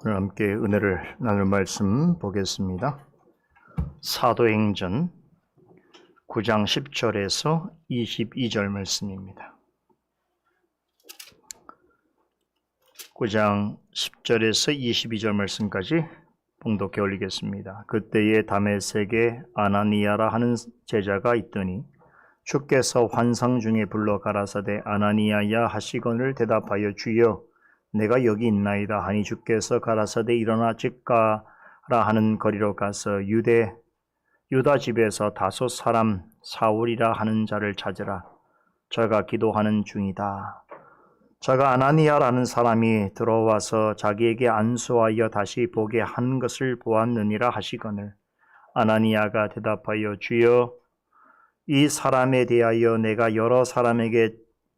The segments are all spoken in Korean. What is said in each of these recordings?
오늘 함께 은혜를 나눌 말씀 보겠습니다. 사도행전 9장 10절에서 22절 말씀입니다. 9장 10절에서 22절 말씀까지 봉독해 올리겠습니다. 그때에 다메섹에 아나니아라 하는 제자가 있더니 주께서 환상 중에 불러 가라사대 아나니아야 하시거늘 대답하여 주여 내가 여기 있나이다 하니 주께서 가라사대 일어나 집 가라 하는 거리로 가서 유다 집에서 다섯 사람 사울이라 하는 자를 찾으라. 저가 기도하는 중이다. 저가 아나니아라는 사람이 들어와서 자기에게 안수하여 다시 보게 한 것을 보았느니라 하시거늘 아나니아가 대답하여 주여 이 사람에 대하여 내가 여러 사람에게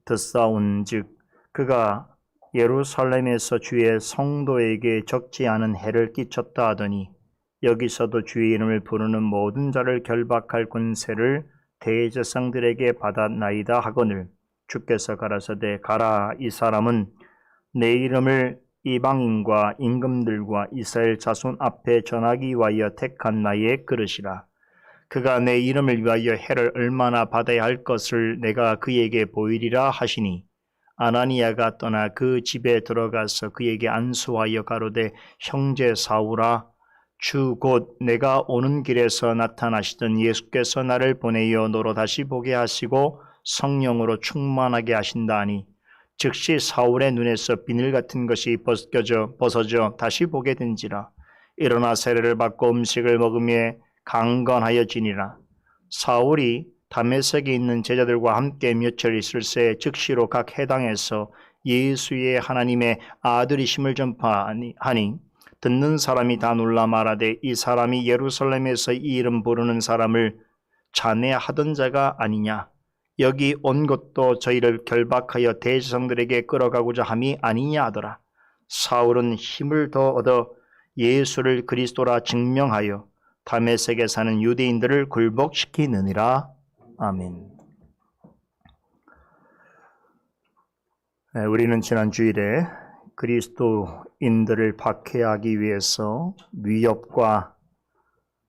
듣사온즉 그가 예루살렘에서 주의 성도에게 적지 않은 해를 끼쳤다 하더니 여기서도 주의 이름을 부르는 모든 자를 결박할 권세를 대제사장들에게 받았나이다 하거늘 주께서 가라사대 가라 이 사람은 내 이름을 이방인과 임금들과 이스라엘 자손 앞에 전하기 위하여 택한 나의 그릇이라. 그가 내 이름을 위하여 해를 얼마나 받아야 할 것을 내가 그에게 보이리라 하시니 아나니아가 떠나 그 집에 들어가서 그에게 안수하여 가로되 형제 사울아 주 곧 내가 오는 길에서 나타나시던 예수께서 나를 보내어 너로 다시 보게 하시고 성령으로 충만하게 하신다 하니 즉시 사울의 눈에서 비늘 같은 것이 벗어져 다시 보게 된지라. 일어나 세례를 받고 음식을 먹으며 강건하여지니라. 사울이 다메섹에 있는 제자들과 함께 며칠 있을새 즉시로 각 해당에서 예수의 하나님의 아들이심을 전파하니 듣는 사람이 다 놀라 말하되 이 사람이 예루살렘에서 이 이름 부르는 사람을 잔해하던 자가 아니냐. 여기 온 것도 저희를 결박하여 대제사장들에게 끌어가고자 함이 아니냐 하더라. 사울은 힘을 더 얻어 예수를 그리스도라 증명하여 다메섹에 사는 유대인들을 굴복시키느니라. 아멘. 우리는 지난 주일에 그리스도인들을 박해하기 위해서 위협과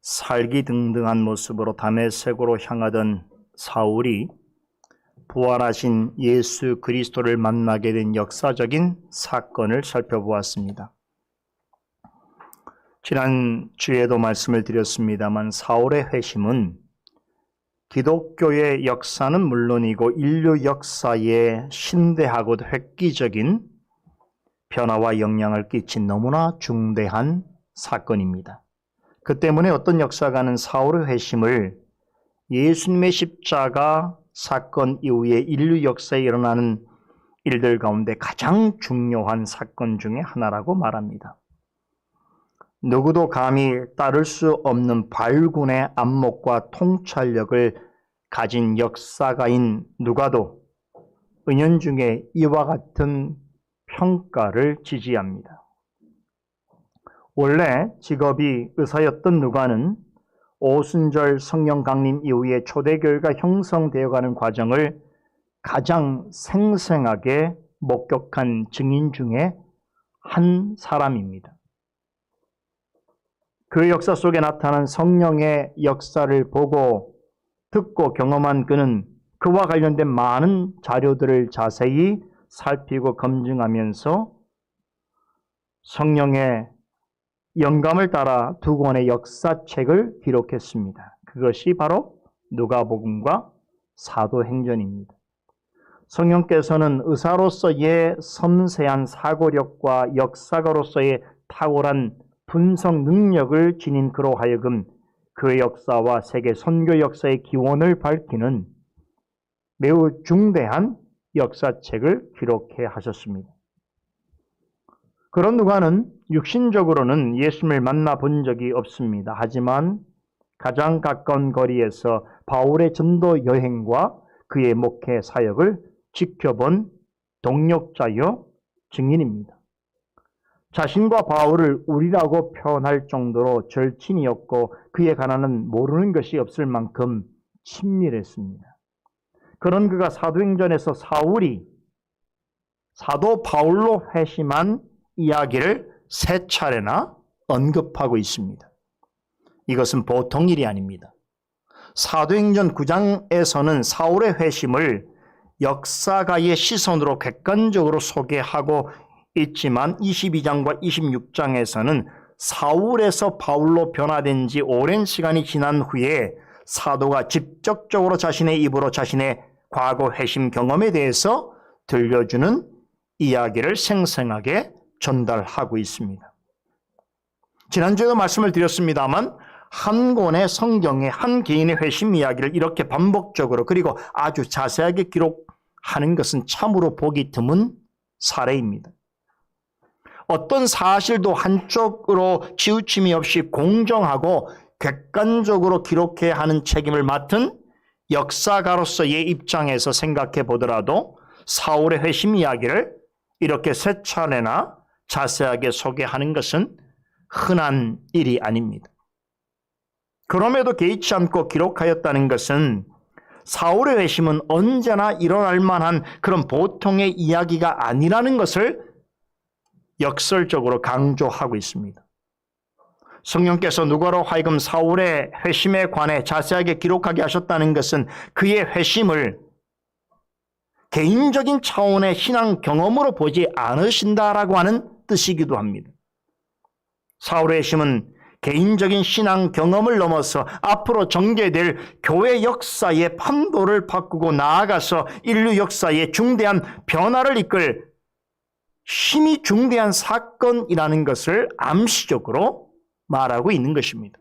살기등등한 모습으로 다메섹으로 향하던 사울이 부활하신 예수 그리스도를 만나게 된 역사적인 사건을 살펴보았습니다. 지난 주에도 말씀을 드렸습니다만 사울의 회심은 기독교의 역사는 물론이고 인류 역사에 신대하고 획기적인 변화와 영향을 끼친 너무나 중대한 사건입니다. 그 때문에 어떤 역사가는 사울의 회심을 예수님의 십자가 사건 이후에 인류 역사에 일어나는 일들 가운데 가장 중요한 사건 중에 하나라고 말합니다. 누구도 감히 따를 수 없는 발군의 안목과 통찰력을 가진 역사가인 누가도 은연중에 이와 같은 평가를 지지합니다. 원래 직업이 의사였던 누가는 오순절 성령 강림 이후에 초대교회가 형성되어가는 과정을 가장 생생하게 목격한 증인 중에 한 사람입니다. 그 역사 속에 나타난 성령의 역사를 보고 듣고 경험한 그는 그와 관련된 많은 자료들을 자세히 살피고 검증하면서 성령의 영감을 따라 두 권의 역사책을 기록했습니다. 그것이 바로 누가복음과 사도행전입니다. 성령께서는 의사로서의 섬세한 사고력과 역사가로서의 탁월한 분석 능력을 지닌 그로 하여금 그 역사와 세계 선교 역사의 기원을 밝히는 매우 중대한 역사책을 기록해 하셨습니다. 그런 누가는 육신적으로는 예수님을 만나본 적이 없습니다. 하지만 가장 가까운 거리에서 바울의 전도 여행과 그의 목회 사역을 지켜본 동력자요 증인입니다. 자신과 바울을 우리라고 표현할 정도로 절친이었고 그에 관한은 모르는 것이 없을 만큼 친밀했습니다. 그런 그가 사도행전에서 사울이 사도 바울로 회심한 이야기를 세 차례나 언급하고 있습니다. 이것은 보통 일이 아닙니다. 사도행전 9장에서는 사울의 회심을 역사가의 시선으로 객관적으로 소개하고 있지만 22장과 26장에서는 사울에서 바울로 변화된 지 오랜 시간이 지난 후에 사도가 직접적으로 자신의 입으로 자신의 과거 회심 경험에 대해서 들려주는 이야기를 생생하게 전달하고 있습니다. 지난주에도 말씀을 드렸습니다만 한 권의 성경에 한 개인의 회심 이야기를 이렇게 반복적으로 그리고 아주 자세하게 기록하는 것은 참으로 보기 드문 사례입니다. 어떤 사실도 한쪽으로 치우침이 없이 공정하고 객관적으로 기록해야 하는 책임을 맡은 역사가로서의 입장에서 생각해 보더라도 사울의 회심 이야기를 이렇게 세 차례나 자세하게 소개하는 것은 흔한 일이 아닙니다. 그럼에도 개의치 않고 기록하였다는 것은 사울의 회심은 언제나 일어날 만한 그런 보통의 이야기가 아니라는 것을 역설적으로 강조하고 있습니다. 성령께서 누가로 하여금 사울의 회심에 관해 자세하게 기록하게 하셨다는 것은 그의 회심을 개인적인 차원의 신앙 경험으로 보지 않으신다라고 하는 뜻이기도 합니다. 사울의 회심은 개인적인 신앙 경험을 넘어서 앞으로 전개될 교회 역사의 판도를 바꾸고 나아가서 인류 역사의 중대한 변화를 이끌 심히 중대한 사건이라는 것을 암시적으로 말하고 있는 것입니다.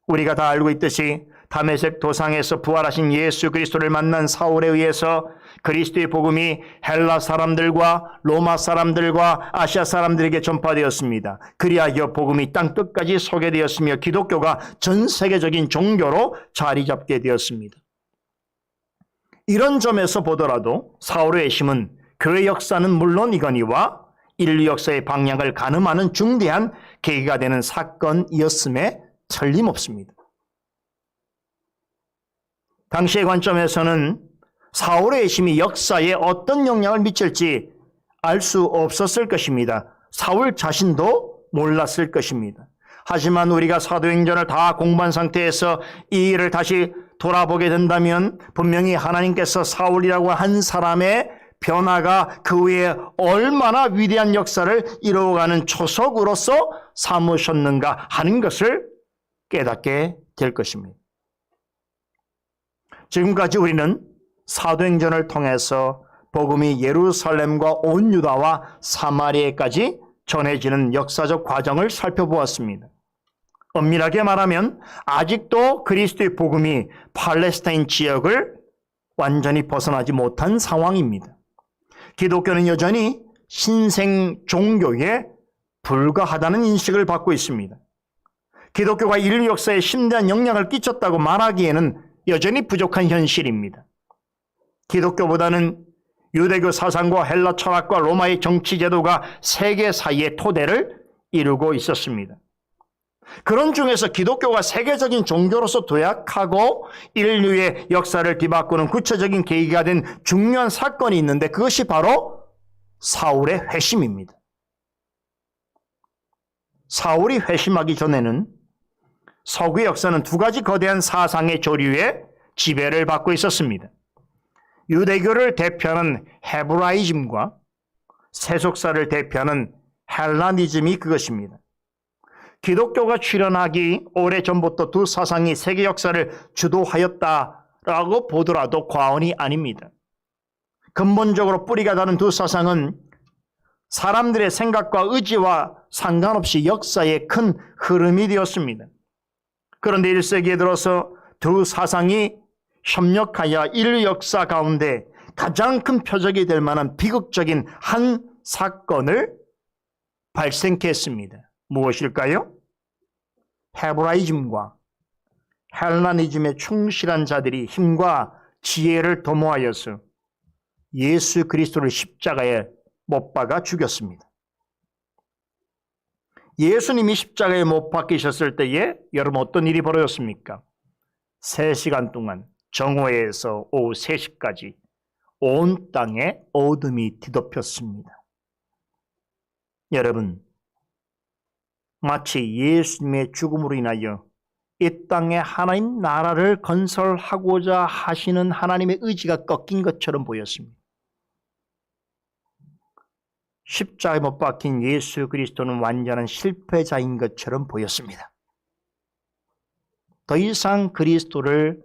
우리가 다 알고 있듯이 다메섹 도상에서 부활하신 예수 그리스도를 만난 사울에 의해서 그리스도의 복음이 헬라 사람들과 로마 사람들과 아시아 사람들에게 전파되었습니다. 그리하여 복음이 땅끝까지 소개되었으며 기독교가 전 세계적인 종교로 자리 잡게 되었습니다. 이런 점에서 보더라도 사울의 회심은 교회 역사는 물론이거니와 인류 역사의 방향을 가늠하는 중대한 계기가 되는 사건이었음에 틀림없습니다. 당시의 관점에서는 사울의 회심이 역사에 어떤 영향을 미칠지 알 수 없었을 것입니다. 사울 자신도 몰랐을 것입니다. 하지만 우리가 사도행전을 다 공부한 상태에서 이 일을 다시 돌아보게 된다면 분명히 하나님께서 사울이라고 한 사람의 변화가 그 후에 얼마나 위대한 역사를 이루어가는 초석으로서 삼으셨는가 하는 것을 깨닫게 될 것입니다. 지금까지 우리는 사도행전을 통해서 복음이 예루살렘과 온 유다와 사마리아까지 전해지는 역사적 과정을 살펴보았습니다. 엄밀하게 말하면 아직도 그리스도의 복음이 팔레스타인 지역을 완전히 벗어나지 못한 상황입니다. 기독교는 여전히 신생 종교에 불과하다는 인식을 받고 있습니다. 기독교가 인류 역사에 심대한 영향을 끼쳤다고 말하기에는 여전히 부족한 현실입니다. 기독교보다는 유대교 사상과 헬라 철학과 로마의 정치 제도가 세계 사이의 토대를 이루고 있었습니다. 그런 중에서 기독교가 세계적인 종교로서 도약하고 인류의 역사를 뒤바꾸는 구체적인 계기가 된 중요한 사건이 있는데 그것이 바로 사울의 회심입니다. 사울이 회심하기 전에는 서구의 역사는 두 가지 거대한 사상의 조류에 지배를 받고 있었습니다. 유대교를 대표하는 헤브라이즘과 세속사를 대표하는 헬라니즘이 그것입니다. 기독교가 출현하기 오래전부터 두 사상이 세계 역사를 주도하였다라고 보더라도 과언이 아닙니다. 근본적으로 뿌리가 다른 두 사상은 사람들의 생각과 의지와 상관없이 역사의 큰 흐름이 되었습니다. 그런데 1세기에 들어서 두 사상이 협력하여 인류 역사 가운데 가장 큰 표적이 될 만한 비극적인 한 사건을 발생케 했습니다. 무엇일까요? 헤브라이즘과 헬라니즘에 충실한 자들이 힘과 지혜를 도모하여서 예수 그리스도를 십자가에 못 박아 죽였습니다. 예수님이 십자가에 못 박히셨을 때에 여러분 어떤 일이 벌어졌습니까? 3시간 동안 정오에서 오후 3시까지 온 땅에 어둠이 뒤덮였습니다. 여러분, 마치 예수님의 죽음으로 인하여 이 땅에 하나님 나라를 건설하고자 하시는 하나님의 의지가 꺾인 것처럼 보였습니다. 십자가에 못 박힌 예수 그리스도는 완전한 실패자인 것처럼 보였습니다. 더 이상 그리스도를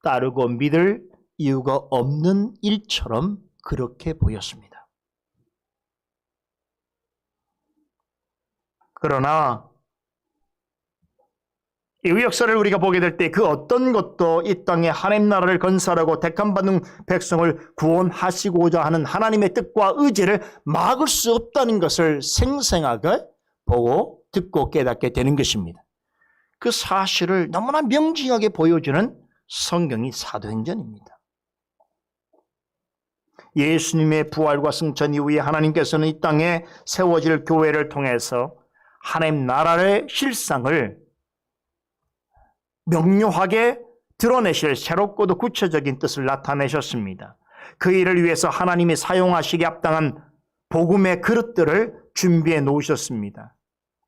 따르고 믿을 이유가 없는 일처럼 그렇게 보였습니다. 그러나 이후 역사를 우리가 보게 될 때 그 어떤 것도 이 땅에 하나님 나라를 건설하고 택함받은 백성을 구원하시고자 하는 하나님의 뜻과 의지를 막을 수 없다는 것을 생생하게 보고 듣고 깨닫게 되는 것입니다. 그 사실을 너무나 명징하게 보여주는 성경이 사도행전입니다. 예수님의 부활과 승천 이후에 하나님께서는 이 땅에 세워질 교회를 통해서 하나님 나라의 실상을 명료하게 드러내실 새롭고도 구체적인 뜻을 나타내셨습니다. 그 일을 위해서 하나님이 사용하시기에 합당한 복음의 그릇들을 준비해 놓으셨습니다.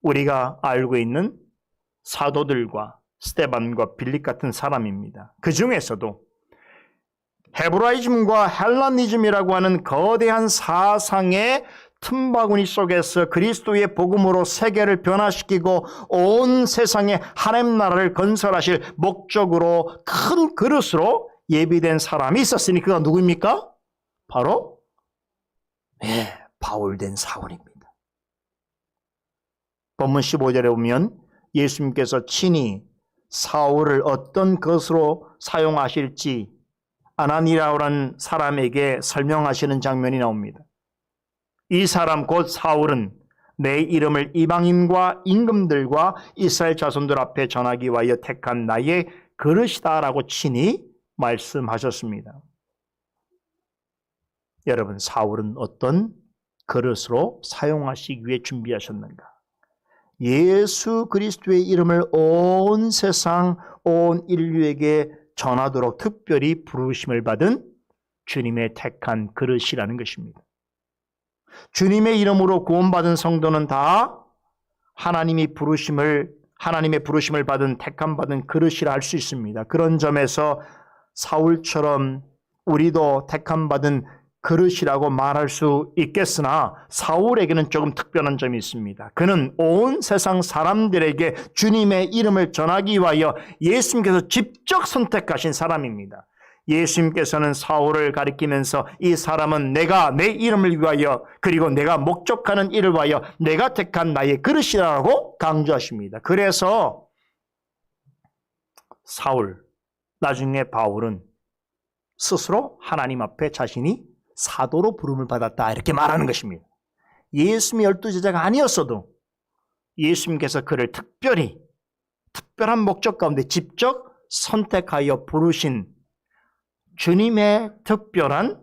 우리가 알고 있는 사도들과 스데반과 빌립 같은 사람입니다. 그 중에서도 헤브라이즘과 헬라니즘이라고 하는 거대한 사상의 틈바구니 속에서 그리스도의 복음으로 세계를 변화시키고 온 세상에 하나님 나라를 건설하실 목적으로 큰 그릇으로 예비된 사람이 있었으니 그가 누구입니까? 바로 바울된 사울입니다. 본문 15절에 보면 예수님께서 친히 사울을 어떤 것으로 사용하실지 아나니아라는 사람에게 설명하시는 장면이 나옵니다. 이 사람 곧 사울은 내 이름을 이방인과 임금들과 이스라엘 자손들 앞에 전하기 위하여 택한 나의 그릇이다라고 친히 말씀하셨습니다. 여러분, 사울은 어떤 그릇으로 사용하시기 위해 준비하셨는가? 예수 그리스도의 이름을 온 세상, 온 인류에게 전하도록 특별히 부르심을 받은 주님의 택한 그릇이라는 것입니다. 주님의 이름으로 구원받은 성도는 다 하나님의 부르심을 받은 택함 받은 그릇이라 할 수 있습니다. 그런 점에서 사울처럼 우리도 택함 받은 그릇이라고 말할 수 있겠으나 사울에게는 조금 특별한 점이 있습니다. 그는 온 세상 사람들에게 주님의 이름을 전하기 위하여 예수님께서 직접 선택하신 사람입니다. 예수님께서는 사울을 가리키면서 이 사람은 내가 내 이름을 위하여 그리고 내가 목적하는 일을 위하여 내가 택한 나의 그릇이라고 강조하십니다. 그래서 사울, 나중에 바울은 스스로 하나님 앞에 자신이 사도로 부름을 받았다 이렇게 말하는 것입니다. 예수님의 12제자가 아니었어도 예수님께서 그를 특별한 목적 가운데 직접 선택하여 부르신 주님의 특별한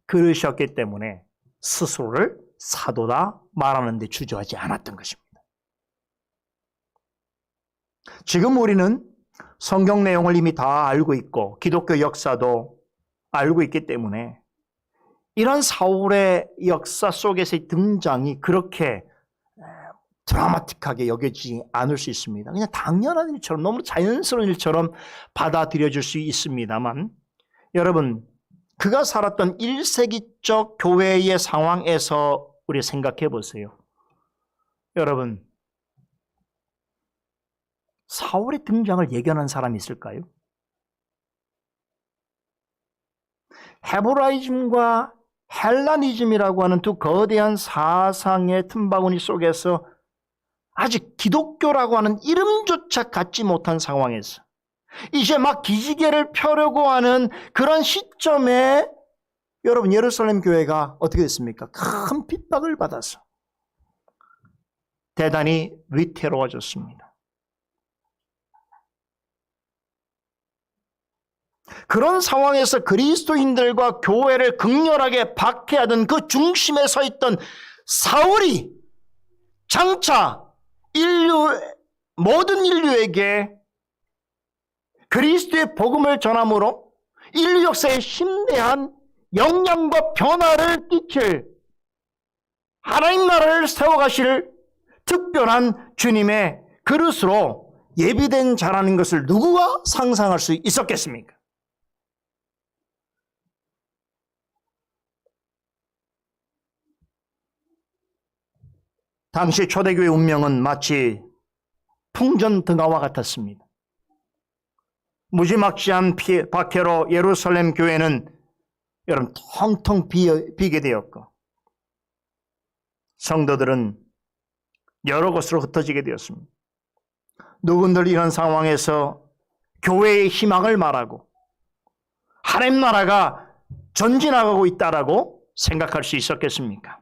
그릇이었기 때문에 스스로를 사도다 말하는 데 주저하지 않았던 것입니다. 지금 우리는 성경 내용을 이미 다 알고 있고 기독교 역사도 알고 있기 때문에 이런 사울의 역사 속에서의 등장이 그렇게 드라마틱하게 여겨지지 않을 수 있습니다. 그냥 당연한 일처럼 너무 자연스러운 일처럼 받아들여질 수 있습니다만 여러분, 그가 살았던 1세기적 교회의 상황에서 우리 생각해 보세요. 여러분, 사울의 등장을 예견한 사람이 있을까요? 헤브라이즘과 헬라니즘이라고 하는 두 거대한 사상의 틈바구니 속에서 아직 기독교라고 하는 이름조차 갖지 못한 상황에서 이제 막 기지개를 펴려고 하는 그런 시점에 여러분 예루살렘 교회가 어떻게 됐습니까? 큰 핍박을 받아서 대단히 위태로워졌습니다. 그런 상황에서 그리스도인들과 교회를 극렬하게 박해하던 그 중심에 서 있던 사울이 장차 모든 인류에게 그리스도의 복음을 전함으로 인류 역사에 심대한 영향과 변화를 끼칠 하나님 나라를 세워가실 특별한 주님의 그릇으로 예비된 자라는 것을 누구가 상상할 수 있었겠습니까? 당시 초대교회 운명은 마치 풍전등화와 같았습니다. 무지막지한 박해로 예루살렘 교회는 여러분 텅텅 비게 되었고 성도들은 여러 곳으로 흩어지게 되었습니다. 누군들 이런 상황에서 교회의 희망을 말하고 하나님 나라가 전진하고 있다라고 생각할 수 있었겠습니까?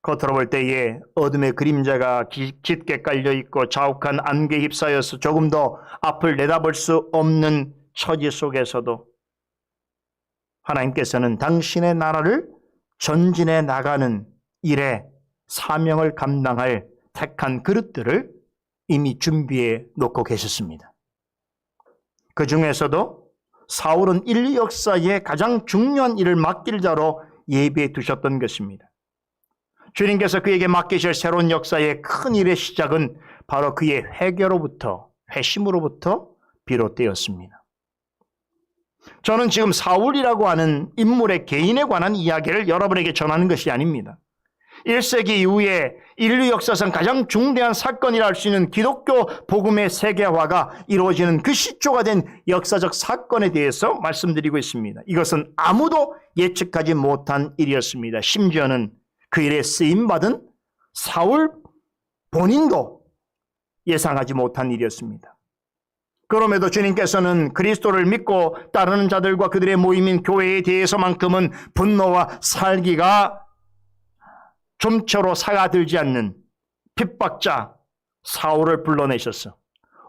겉으로 볼 때에 어둠의 그림자가 짙게 깔려있고 자욱한 안개에 휩싸여서 조금 더 앞을 내다볼 수 없는 처지 속에서도 하나님께서는 당신의 나라를 전진해 나가는 일에 사명을 감당할 택한 그릇들을 이미 준비해 놓고 계셨습니다. 그 중에서도 사울은 인류 역사의 가장 중요한 일을 맡길 자로 예비해 두셨던 것입니다. 주님께서 그에게 맡기실 새로운 역사의 큰 일의 시작은 바로 그의 회심으로부터 비롯되었습니다. 저는 지금 사울이라고 하는 인물의 개인에 관한 이야기를 여러분에게 전하는 것이 아닙니다. 1세기 이후에 인류 역사상 가장 중대한 사건이라 할 수 있는 기독교 복음의 세계화가 이루어지는 그 시초가 된 역사적 사건에 대해서 말씀드리고 있습니다. 이것은 아무도 예측하지 못한 일이었습니다. 심지어는 그 일에 쓰임받은 사울 본인도 예상하지 못한 일이었습니다. 그럼에도 주님께서는 그리스도를 믿고 따르는 자들과 그들의 모임인 교회에 대해서만큼은 분노와 살기가 좀처럼 사가들지 않는 핍박자 사울을 불러내셔서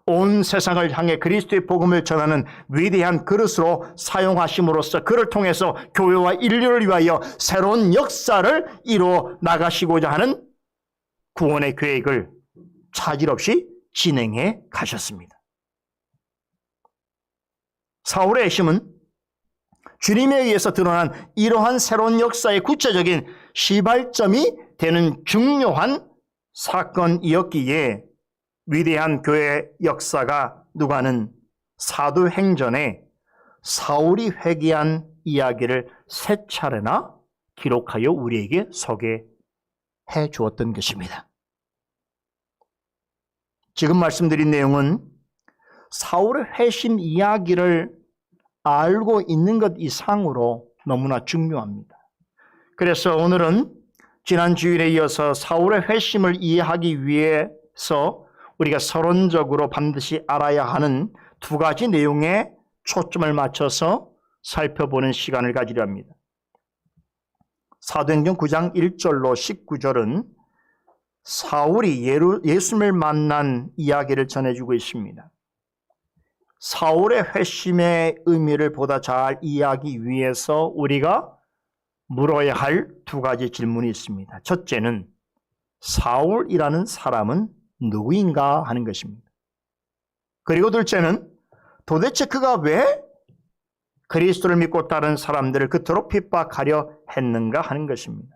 온 세상을 향해 그리스도의 복음을 전하는 위대한 그릇으로 사용하심으로써 그를 통해서 교회와 인류를 위하여 새로운 역사를 이루어 나가시고자 하는 구원의 계획을 차질 없이 진행해 가셨습니다. 사울의 핵심은 주님에 의해서 드러난 이러한 새로운 역사의 구체적인 시발점이 되는 중요한 사건이었기에 위대한 교회 역사가 누가는 사도행전에 사울이 회개한 이야기를 3차례나 기록하여 우리에게 소개해 주었던 것입니다. 지금 말씀드린 내용은 사울의 회심 이야기를 알고 있는 것 이상으로 너무나 중요합니다. 그래서 오늘은 지난 주일에 이어서 사울의 회심을 이해하기 위해서 우리가 서론적으로 반드시 알아야 하는 2가지 내용에 초점을 맞춰서 살펴보는 시간을 가지려 합니다. 사도행전 9장 1절로 19절은 사울이 예수님을 만난 이야기를 전해주고 있습니다. 사울의 회심의 의미를 보다 잘 이해하기 위해서 우리가 물어야 할 2가지 질문이 있습니다. 첫째는 사울이라는 사람은 누구인가 하는 것입니다. 그리고 둘째는 도대체 그가 왜 그리스도를 믿고 따른 사람들을 그토록 핍박하려 했는가 하는 것입니다.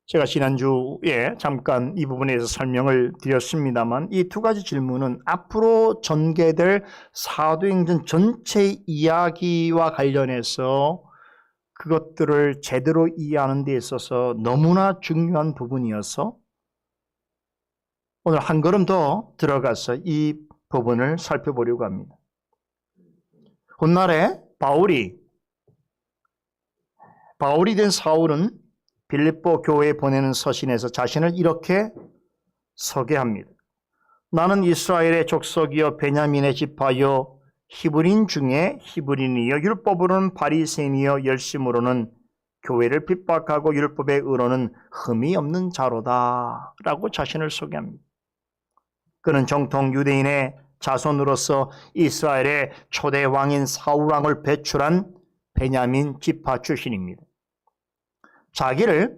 제가 지난주에 잠깐 이 부분에 대해서 설명을 드렸습니다만 이 2가지 질문은 앞으로 전개될 사도행전 전체 이야기와 관련해서 그것들을 제대로 이해하는 데 있어서 너무나 중요한 부분이어서 오늘 한 걸음 더 들어가서 이 부분을 살펴보려고 합니다. 훗날에 바울이 된 사울은 빌립보 교회에 보내는 서신에서 자신을 이렇게 소개합니다. 나는 이스라엘의 족속이요 베냐민의 지파요 히브리인 중에 히브리인이요 율법으로는 바리새인이요 열심으로는 교회를 핍박하고 율법의 의로는 흠이 없는 자로다 라고 자신을 소개합니다. 그는 정통 유대인의 자손으로서 이스라엘의 초대 왕인 사울 왕을 배출한 베냐민 지파 출신입니다. 자기를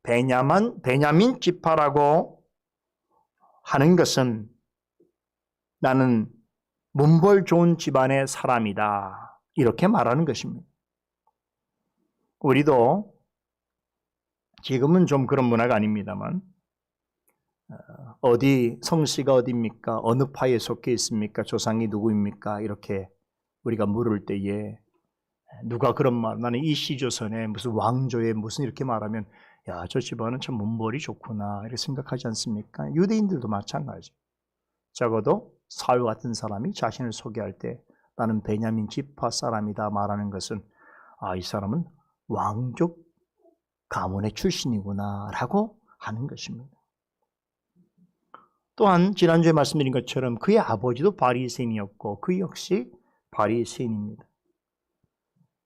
베냐민 지파라고 하는 것은 나는 문벌 좋은 집안의 사람이다 이렇게 말하는 것입니다. 우리도 지금은 좀 그런 문화가 아닙니다만 어디 성씨가 어디입니까? 어느 파에 속해 있습니까? 조상이 누구입니까? 이렇게 우리가 물을 때에 누가 그런 말, 나는 이 시조선에 무슨 왕조에 무슨 이렇게 말하면 야, 저 집안은 참 문벌이 좋구나 이렇게 생각하지 않습니까? 유대인들도 마찬가지. 적어도 사울 같은 사람이 자신을 소개할 때 나는 베냐민 지파 사람이다 말하는 것은 이 사람은 왕족 가문의 출신이구나 라고 하는 것입니다. 또한 지난주에 말씀드린 것처럼 그의 아버지도 바리새인이었고 그 역시 바리새인입니다.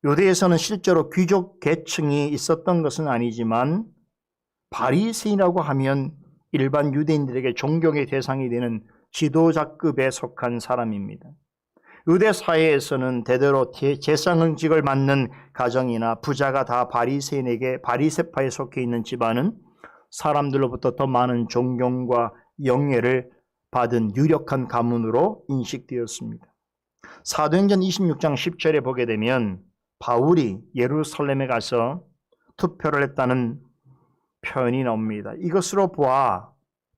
유대에서는 실제로 귀족 계층이 있었던 것은 아니지만 바리새인이라고 하면 일반 유대인들에게 존경의 대상이 되는 지도자급에 속한 사람입니다. 유대 사회에서는 대대로 제사응직을 맡는 가정이나 부자가 다 바리새파에 속해 있는 집안은 사람들로부터 더 많은 존경과 영예를 받은 유력한 가문으로 인식되었습니다. 사도행전 26장 10절에 보게 되면 바울이 예루살렘에 가서 투표를 했다는 표현이 나옵니다. 이것으로 보아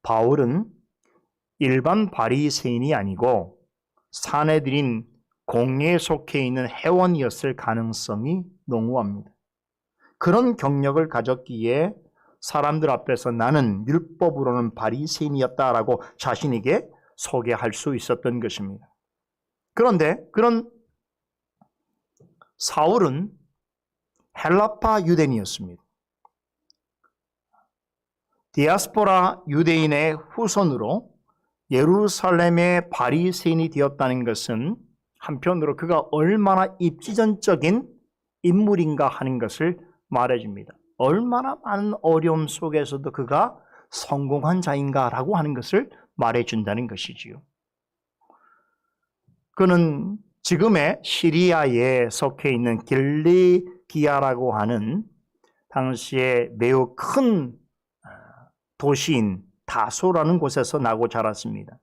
바울은 일반 바리새인이 아니고 사내들인 공예에 속해 있는 회원이었을 가능성이 농후합니다. 그런 경력을 가졌기에 사람들 앞에서 나는 율법으로는 바리새인이었다라고 자신에게 소개할 수 있었던 것입니다. 그런데 그런 사울은 헬라파 유대인이었습니다. 디아스포라 유대인의 후손으로 예루살렘의 바리새인이 되었다는 것은 한편으로 그가 얼마나 입지전적인 인물인가 하는 것을 말해줍니다. 얼마나 많은 어려움 속에서도 그가 성공한 자인가라고 하는 것을 말해준다는 것이지요. 그는 지금의 시리아에 속해 있는 길리기아라고 하는 당시에 매우 큰 도시인 다소라는 곳에서 나고 자랐습니다.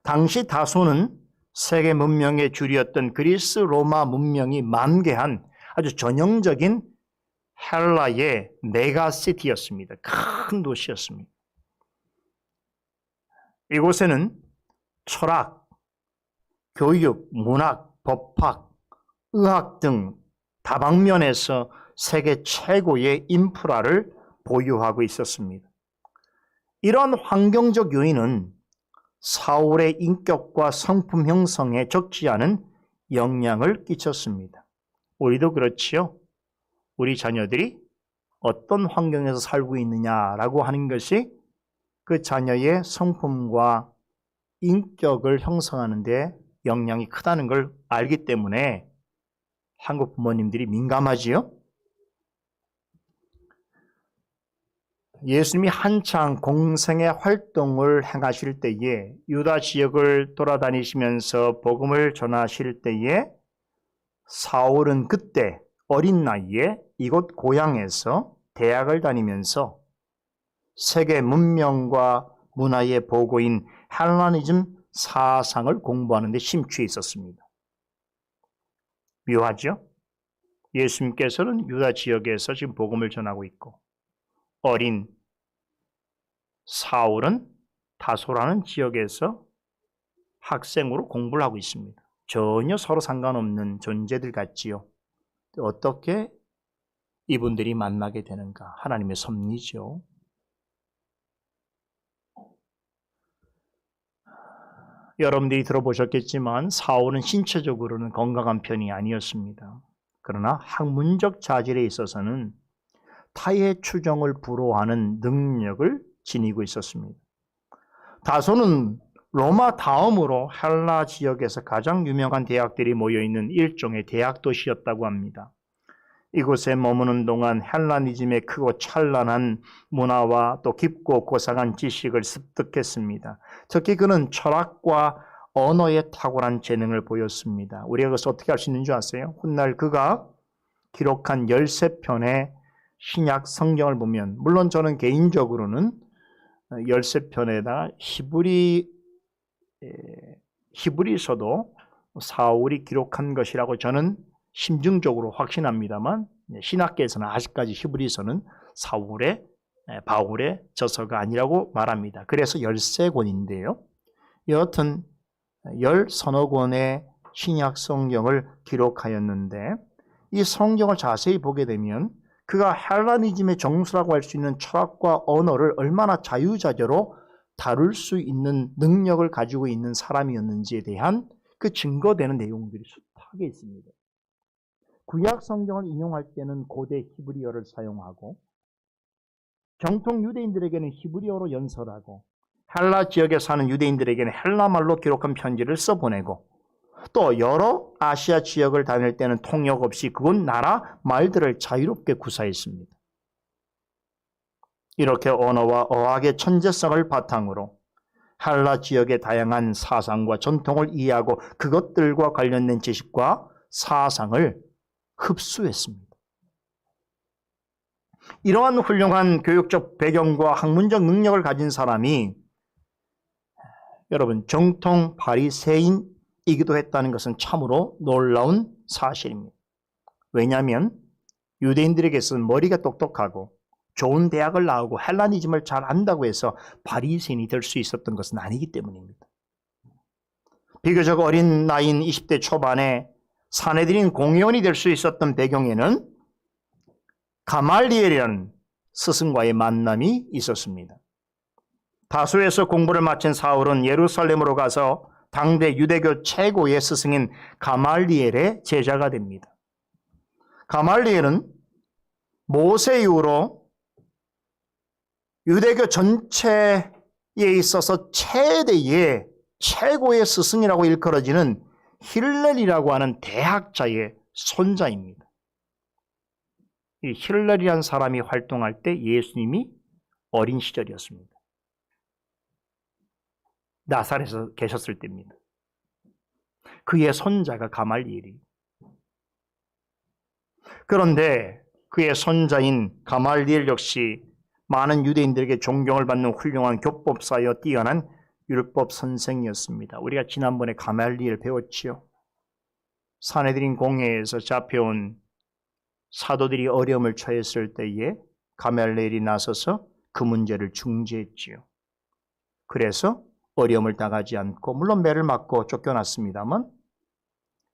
당시 다소는 세계 문명의 줄이었던 그리스 로마 문명이 만개한 아주 전형적인 헬라의 메가시티였습니다. 큰 도시였습니다. 이곳에는 철학, 교육, 문학, 법학, 의학 등 다방면에서 세계 최고의 인프라를 보유하고 있었습니다. 이러한 환경적 요인은 사울의 인격과 성품 형성에 적지 않은 영향을 끼쳤습니다. 우리도 그렇지요. 우리 자녀들이 어떤 환경에서 살고 있느냐라고 하는 것이 그 자녀의 성품과 인격을 형성하는 데 영향이 크다는 걸 알기 때문에 한국 부모님들이 민감하지요. 예수님이 한창 공생의 활동을 행하실 때에 유다 지역을 돌아다니시면서 복음을 전하실 때에 사울은 그때 어린 나이에 이곳 고향에서 대학을 다니면서 세계 문명과 문화의 보고인 헬라니즘 사상을 공부하는 데 심취해 있었습니다. 묘하죠? 예수님께서는 유다 지역에서 지금 복음을 전하고 있고 어린 사울은 다소라는 지역에서 학생으로 공부를 하고 있습니다. 전혀 서로 상관없는 존재들 같지요. 어떻게 이분들이 만나게 되는가? 하나님의 섭리죠. 여러분들이 들어보셨겠지만 사울은 신체적으로는 건강한 편이 아니었습니다. 그러나 학문적 자질에 있어서는 타의 추종을 불허하는 능력을 지니고 있었습니다. 다소는 로마 다음으로 헬라 지역에서 가장 유명한 대학들이 모여있는 일종의 대학 도시였다고 합니다. 이곳에 머무는 동안 헬라니즘의 크고 찬란한 문화와 또 깊고 고상한 지식을 습득했습니다. 특히 그는 철학과 언어에 탁월한 재능을 보였습니다. 우리가 그것을 어떻게 알 수 있는 줄 아세요? 훗날 그가 기록한 13편의 신약 성경을 보면, 물론 저는 개인적으로는 13편에다가 히브리서도 사울이 기록한 것이라고 저는 심증적으로 확신합니다만 신학계에서는 아직까지 히브리서는 바울의 저서가 아니라고 말합니다. 그래서 13권인데요. 여하튼 10서너 권의 신약 성경을 기록하였는데 이 성경을 자세히 보게 되면 그가 헬라니즘의 정수라고 할 수 있는 철학과 언어를 얼마나 자유자재로 다룰 수 있는 능력을 가지고 있는 사람이었는지에 대한 그 증거되는 내용들이 숱하게 있습니다. 구약 성경을 인용할 때는 고대 히브리어를 사용하고 정통 유대인들에게는 히브리어로 연설하고 헬라 지역에 사는 유대인들에게는 헬라말로 기록한 편지를 써보내고 또 여러 아시아 지역을 다닐 때는 통역 없이 그곳 나라 말들을 자유롭게 구사했습니다. 이렇게 언어와 어학의 천재성을 바탕으로 헬라 지역의 다양한 사상과 전통을 이해하고 그것들과 관련된 지식과 사상을 흡수했습니다. 이러한 훌륭한 교육적 배경과 학문적 능력을 가진 사람이 여러분 정통 바리새인이기도 했다는 것은 참으로 놀라운 사실입니다. 왜냐하면 유대인들에게서는 머리가 똑똑하고 좋은 대학을 나오고 헬라니즘을 잘 안다고 해서 바리새인이 될 수 있었던 것은 아니기 때문입니다. 비교적 어린 나이인 20대 초반에 사내들인 공회원이 될 수 있었던 배경에는 가말리엘이라는 스승과의 만남이 있었습니다. 다소에서 공부를 마친 사울은 예루살렘으로 가서 당대 유대교 최고의 스승인 가말리엘의 제자가 됩니다. 가말리엘은 모세 이후로 유대교 전체에 있어서 최고의 스승이라고 일컬어지는 힐렐이라고 하는 대학자의 손자입니다. 이 힐렐이라는 사람이 활동할 때 예수님이 어린 시절이었습니다. 나사렛에서 계셨을 때입니다. 그의 손자가 가말리엘이. 그런데 그의 손자인 가말리엘 역시 많은 유대인들에게 존경을 받는 훌륭한 교법사여 뛰어난 율법 선생이었습니다. 우리가 지난번에 가말리엘 배웠지요. 사내들인 공회에서 잡혀온 사도들이 어려움을 처했을 때에 가말리엘이 나서서 그 문제를 중재했지요. 그래서 어려움을 당하지 않고 물론 매를 맞고 쫓겨났습니다만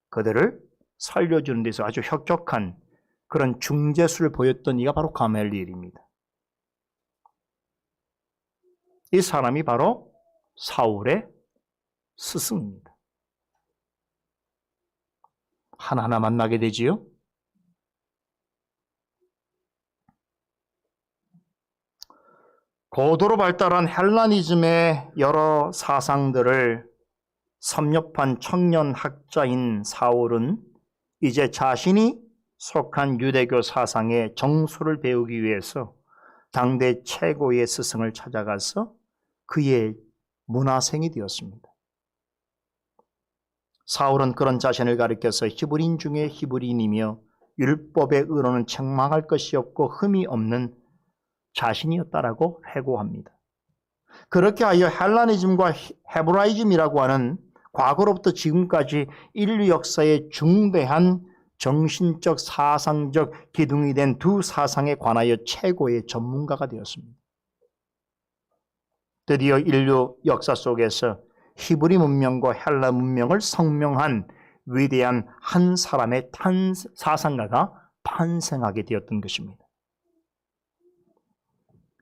그들을 살려주는 데서 아주 혁혁한 그런 중재수를 보였던 이가 바로 가말리엘입니다. 이 사람이 바로 사울의 스승입니다. 하나하나 만나게 되지요. 고도로 발달한 헬라니즘의 여러 사상들을 섭렵한 청년 학자인 사울은 이제 자신이 속한 유대교 사상의 정수를 배우기 위해서 당대 최고의 스승을 찾아가서 그의 문화생이 되었습니다. 사울은 그런 자신을 가리켜서 히브리인 중에 히브리인이며 율법의 의로는 책망할 것이 없고 흠이 없는 자신이었다라고 회고합니다. 그렇게 하여 헬라니즘과 헤브라이즘이라고 하는 과거로부터 지금까지 인류 역사의 중대한 정신적, 사상적 기둥이 된 두 사상에 관하여 최고의 전문가가 되었습니다. 드디어 인류 역사 속에서 히브리 문명과 헬라 문명을 성명한 위대한 한 사람의 사상가가 탄생하게 되었던 것입니다.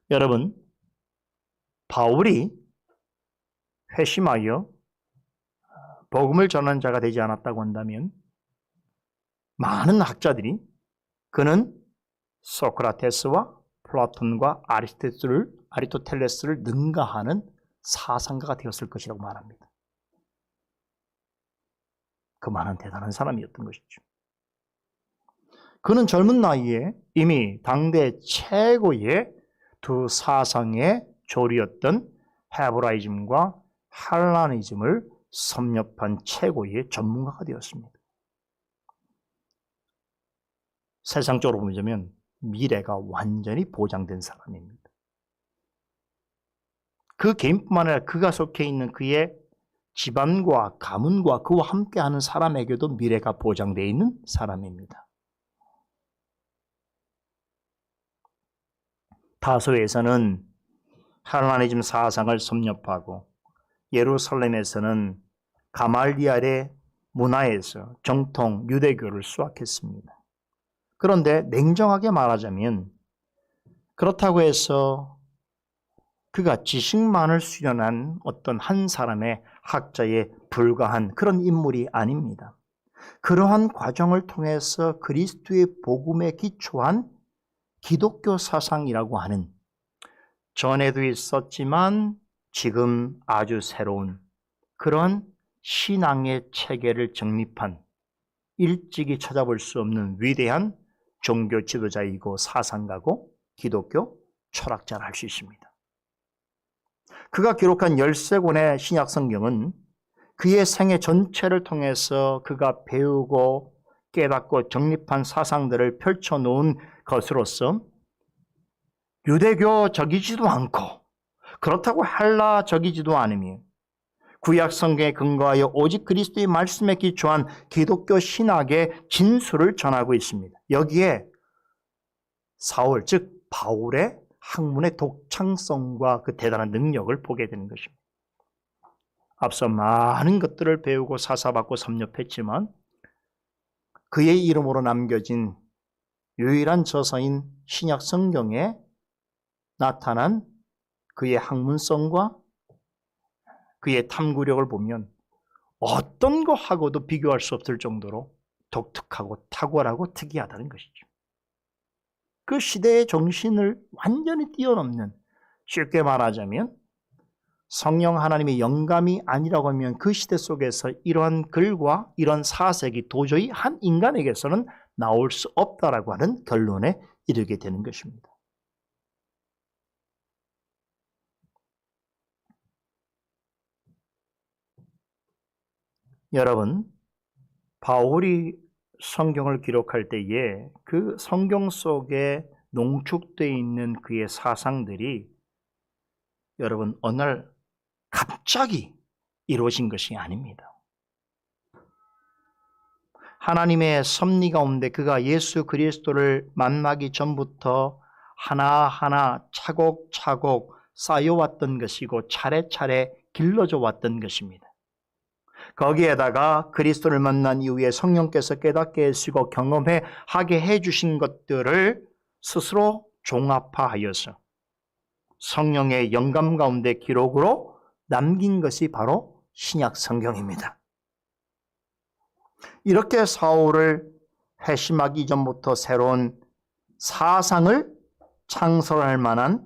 여러분, 바울이 회심하여 복음을 전하는 자가 되지 않았다고 한다면 많은 학자들이 그는 소크라테스와 플라톤과 아리스토텔레스를 능가하는 사상가가 되었을 것이라고 말합니다. 그만한 대단한 사람이었던 것이죠. 그는 젊은 나이에 이미 당대 최고의 두 사상의 조리였던 헤브라이즘과 헬라니즘을 섭렵한 최고의 전문가가 되었습니다. 세상적으로 보자면 미래가 완전히 보장된 사람입니다. 그 개인뿐만 아니라 그가 속해 있는 그의 집안과 가문과 그와 함께하는 사람에게도 미래가 보장되어 있는 사람입니다. 다소에서는 헬라니즘 사상을 섭렵하고 예루살렘에서는 가말리엘의 문화에서 정통 유대교를 수학했습니다. 그런데 냉정하게 말하자면 그렇다고 해서 그가 지식만을 수련한 어떤 한 사람의 학자에 불과한 그런 인물이 아닙니다. 그러한 과정을 통해서 그리스도의 복음에 기초한 기독교 사상이라고 하는 전에도 있었지만 지금 아주 새로운 그런 신앙의 체계를 정립한 일찍이 찾아볼 수 없는 위대한 종교 지도자이고 사상가고 기독교 철학자라 할 수 있습니다. 그가 기록한 13권의 신약 성경은 그의 생애 전체를 통해서 그가 배우고 깨닫고 정립한 사상들을 펼쳐놓은 것으로서 유대교적이지도 않고 그렇다고 헬라적이지도 않으며 구약 성경에 근거하여 오직 그리스도의 말씀에 기초한 기독교 신학의 진수를 전하고 있습니다. 여기에 사울, 즉 바울의 학문의 독창성과 그 대단한 능력을 보게 되는 것입니다. 앞서 많은 것들을 배우고 사사받고 섭렵했지만 그의 이름으로 남겨진 유일한 저서인 신약 성경에 나타난 그의 학문성과 그의 탐구력을 보면 어떤 것하고도 비교할 수 없을 정도로 독특하고 탁월하고 특이하다는 것이죠. 그 시대의 정신을 완전히 뛰어넘는, 쉽게 말하자면 성령 하나님의 영감이 아니라고 하면 그 시대 속에서 이러한 글과 이런 사색이 도저히 한 인간에게서는 나올 수 없다라고 하는 결론에 이르게 되는 것입니다. 여러분, 바울이 성경을 기록할 때에 그 성경 속에 농축되어 있는 그의 사상들이 여러분 어느 날 갑자기 이루어진 것이 아닙니다. 하나님의 섭리 가운데 그가 예수 그리스도를 만나기 전부터 하나하나 차곡차곡 쌓여왔던 것이고 차례차례 길러져 왔던 것입니다. 거기에다가 그리스도를 만난 이후에 성령께서 깨닫게 해주시고 경험하게 해주신 것들을 스스로 종합화하여서 성령의 영감 가운데 기록으로 남긴 것이 바로 신약 성경입니다. 이렇게 사울을 회심하기 이전부터 새로운 사상을 창설할 만한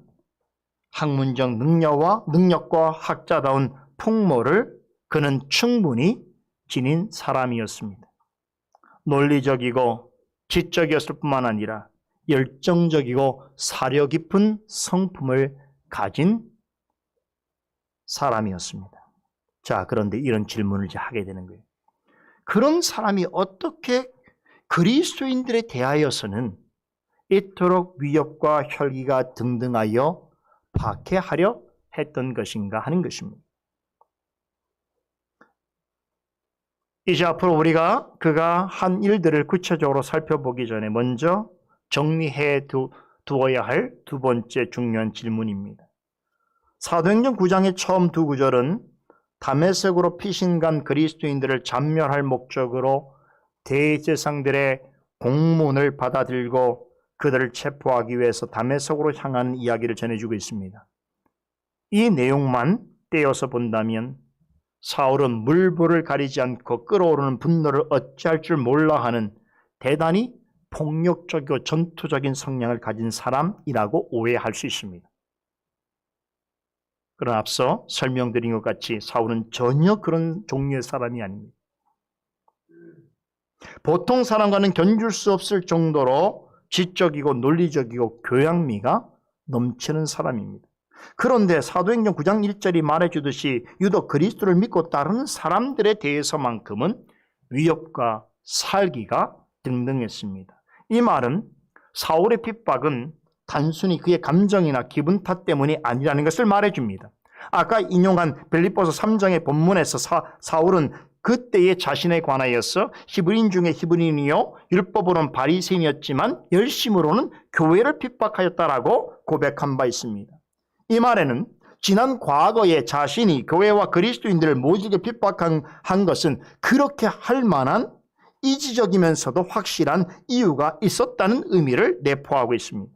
학문적 능력과 학자다운 풍모를 그는 충분히 지닌 사람이었습니다. 논리적이고 지적이었을 뿐만 아니라 열정적이고 사려 깊은 성품을 가진 사람이었습니다. 자, 그런데 이런 질문을 이제 하게 되는 거예요. 그런 사람이 어떻게 그리스도인들에 대하여서는 이토록 위협과 혈기가 등등하여 박해하려 했던 것인가 하는 것입니다. 이제 앞으로 우리가 그가 한 일들을 구체적으로 살펴보기 전에 먼저 정리해 두어야 할 두 번째 중요한 질문입니다. 사도행전 9장의 처음 두 구절은 다메섹으로 피신간 그리스도인들을 잡멸할 목적으로 대제사장들의 공문을 받아들고 그들을 체포하기 위해서 다메섹으로 향하는 이야기를 전해주고 있습니다. 이 내용만 떼어서 본다면 사울은 물불을 가리지 않고 끓어오르는 분노를 어찌할 줄 몰라 하는 대단히 폭력적이고 전투적인 성향을 가진 사람이라고 오해할 수 있습니다. 그러나 앞서 설명드린 것 같이 사울은 전혀 그런 종류의 사람이 아닙니다. 보통 사람과는 견줄 수 없을 정도로 지적이고 논리적이고 교양미가 넘치는 사람입니다. 그런데 사도행전 9장 1절이 말해주듯이 유독 그리스도를 믿고 따르는 사람들에 대해서만큼은 위협과 살기가 등등했습니다. 이 말은 사울의 핍박은 단순히 그의 감정이나 기분 탓 때문이 아니라는 것을 말해줍니다. 아까 인용한 빌립보서 3장의 본문에서 사울은 그때의 자신에 관하여서 히브리인 중에 히브리인이요 율법으로는 바리새인이었지만 열심으로는 교회를 핍박하였다라고 고백한 바 있습니다. 이 말에는 지난 과거에 자신이 교회와 그리스도인들을 모질게 핍박한 것은 그렇게 할 만한 이지적이면서도 확실한 이유가 있었다는 의미를 내포하고 있습니다.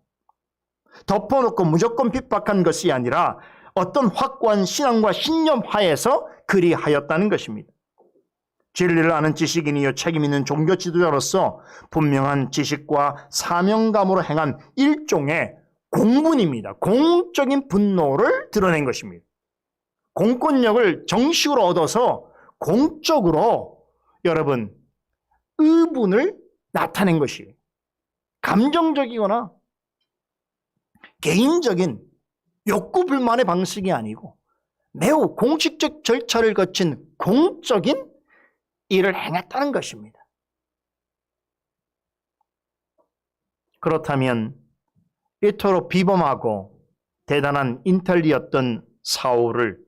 덮어놓고 무조건 핍박한 것이 아니라 어떤 확고한 신앙과 신념 하에서 그리하였다는 것입니다. 진리를 아는 지식인이요 책임 있는 종교 지도자로서 분명한 지식과 사명감으로 행한 일종의 공분입니다. 공적인 분노를 드러낸 것입니다. 공권력을 정식으로 얻어서 공적으로 여러분 의분을 나타낸 것이에요. 감정적이거나 개인적인 욕구 불만의 방식이 아니고 매우 공식적 절차를 거친 공적인 일을 행했다는 것입니다. 그렇다면 이토록 비범하고 대단한 인텔리였던 사울을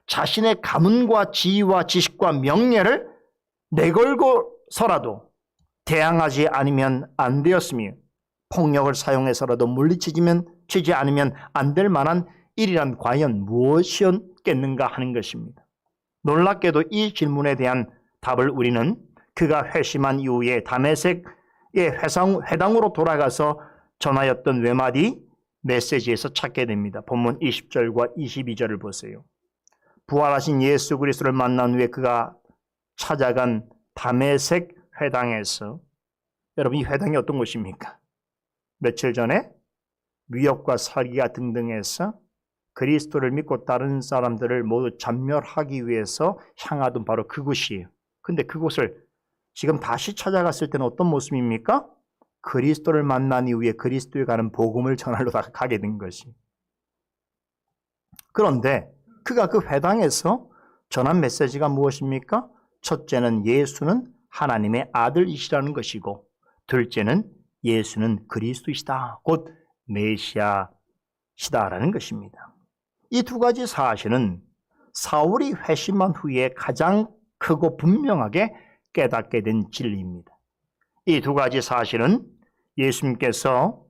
자신의 가문과 지위와 지식과 명예를 내걸고서라도 대항하지 않으면 안 되었으며 폭력을 사용해서라도 물리치지 않으면 안 될 만한 일이란 과연 무엇이었겠는가 하는 것입니다. 놀랍게도 이 질문에 대한 답을 우리는 그가 회심한 이후에 다메섹의 회당으로 돌아가서 전하였던 외마디 메시지에서 찾게 됩니다. 본문 20절과 22절을 보세요. 부활하신 예수 그리스도를 만난 후에 그가 찾아간 다메섹 회당에서, 여러분 이 회당이 어떤 곳입니까? 며칠 전에 위협과 살기가 등등해서 그리스도를 믿고 다른 사람들을 모두 전멸하기 위해서 향하던 바로 그곳이에요. 근데 그곳을 지금 다시 찾아갔을 때는 어떤 모습입니까? 그리스도를 만난 이후에 그리스도에 가는 복음을 전하러 가게 된 것이. 그런데 그가 그 회당에서 전한 메시지가 무엇입니까? 첫째는 예수는 하나님의 아들이시라는 것이고, 둘째는 예수는 그리스도이시다, 곧 메시아시다라는 것입니다. 이 두 가지 사실은 사울이 회심한 후에 가장 크고 분명하게 깨닫게 된 진리입니다. 이 두 가지 사실은 예수님께서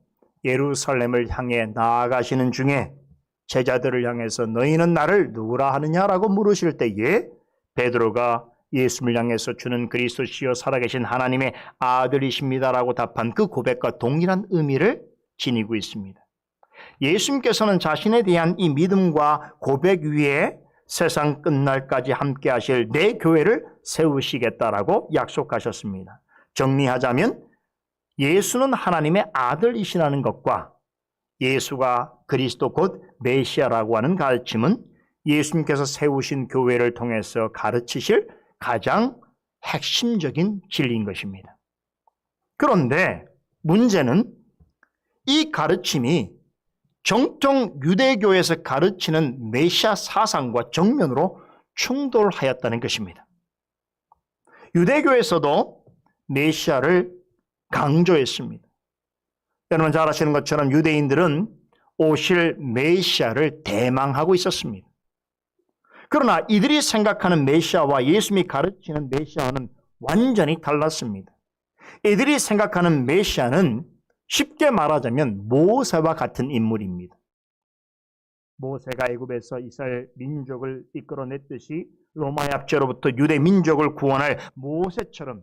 예루살렘을 향해 나아가시는 중에 제자들을 향해서 너희는 나를 누구라 하느냐라고 물으실 때에 베드로가 예수님을 향해서 주는 그리스도시요 살아계신 하나님의 아들이십니다라고 답한 그 고백과 동일한 의미를 지니고 있습니다. 예수님께서는 자신에 대한 이 믿음과 고백 위에 세상 끝날까지 함께 하실 내 교회를 세우시겠다라고 약속하셨습니다. 정리하자면 예수는 하나님의 아들이시라는 것과 예수가 그리스도 곧 메시아라고 하는 가르침은 예수님께서 세우신 교회를 통해서 가르치실 가장 핵심적인 진리인 것입니다. 그런데 문제는 이 가르침이 정통 유대교에서 가르치는 메시아 사상과 정면으로 충돌하였다는 것입니다. 유대교에서도 메시아를 강조했습니다. 여러분 잘 아시는 것처럼 유대인들은 오실 메시아를 대망하고 있었습니다. 그러나 이들이 생각하는 메시아와 예수님이 가르치는 메시아는 완전히 달랐습니다. 이들이 생각하는 메시아는 쉽게 말하자면 모세와 같은 인물입니다. 모세가 애굽에서 이스라엘 민족을 이끌어냈듯이 로마의 압제로부터 유대 민족을 구원할 모세처럼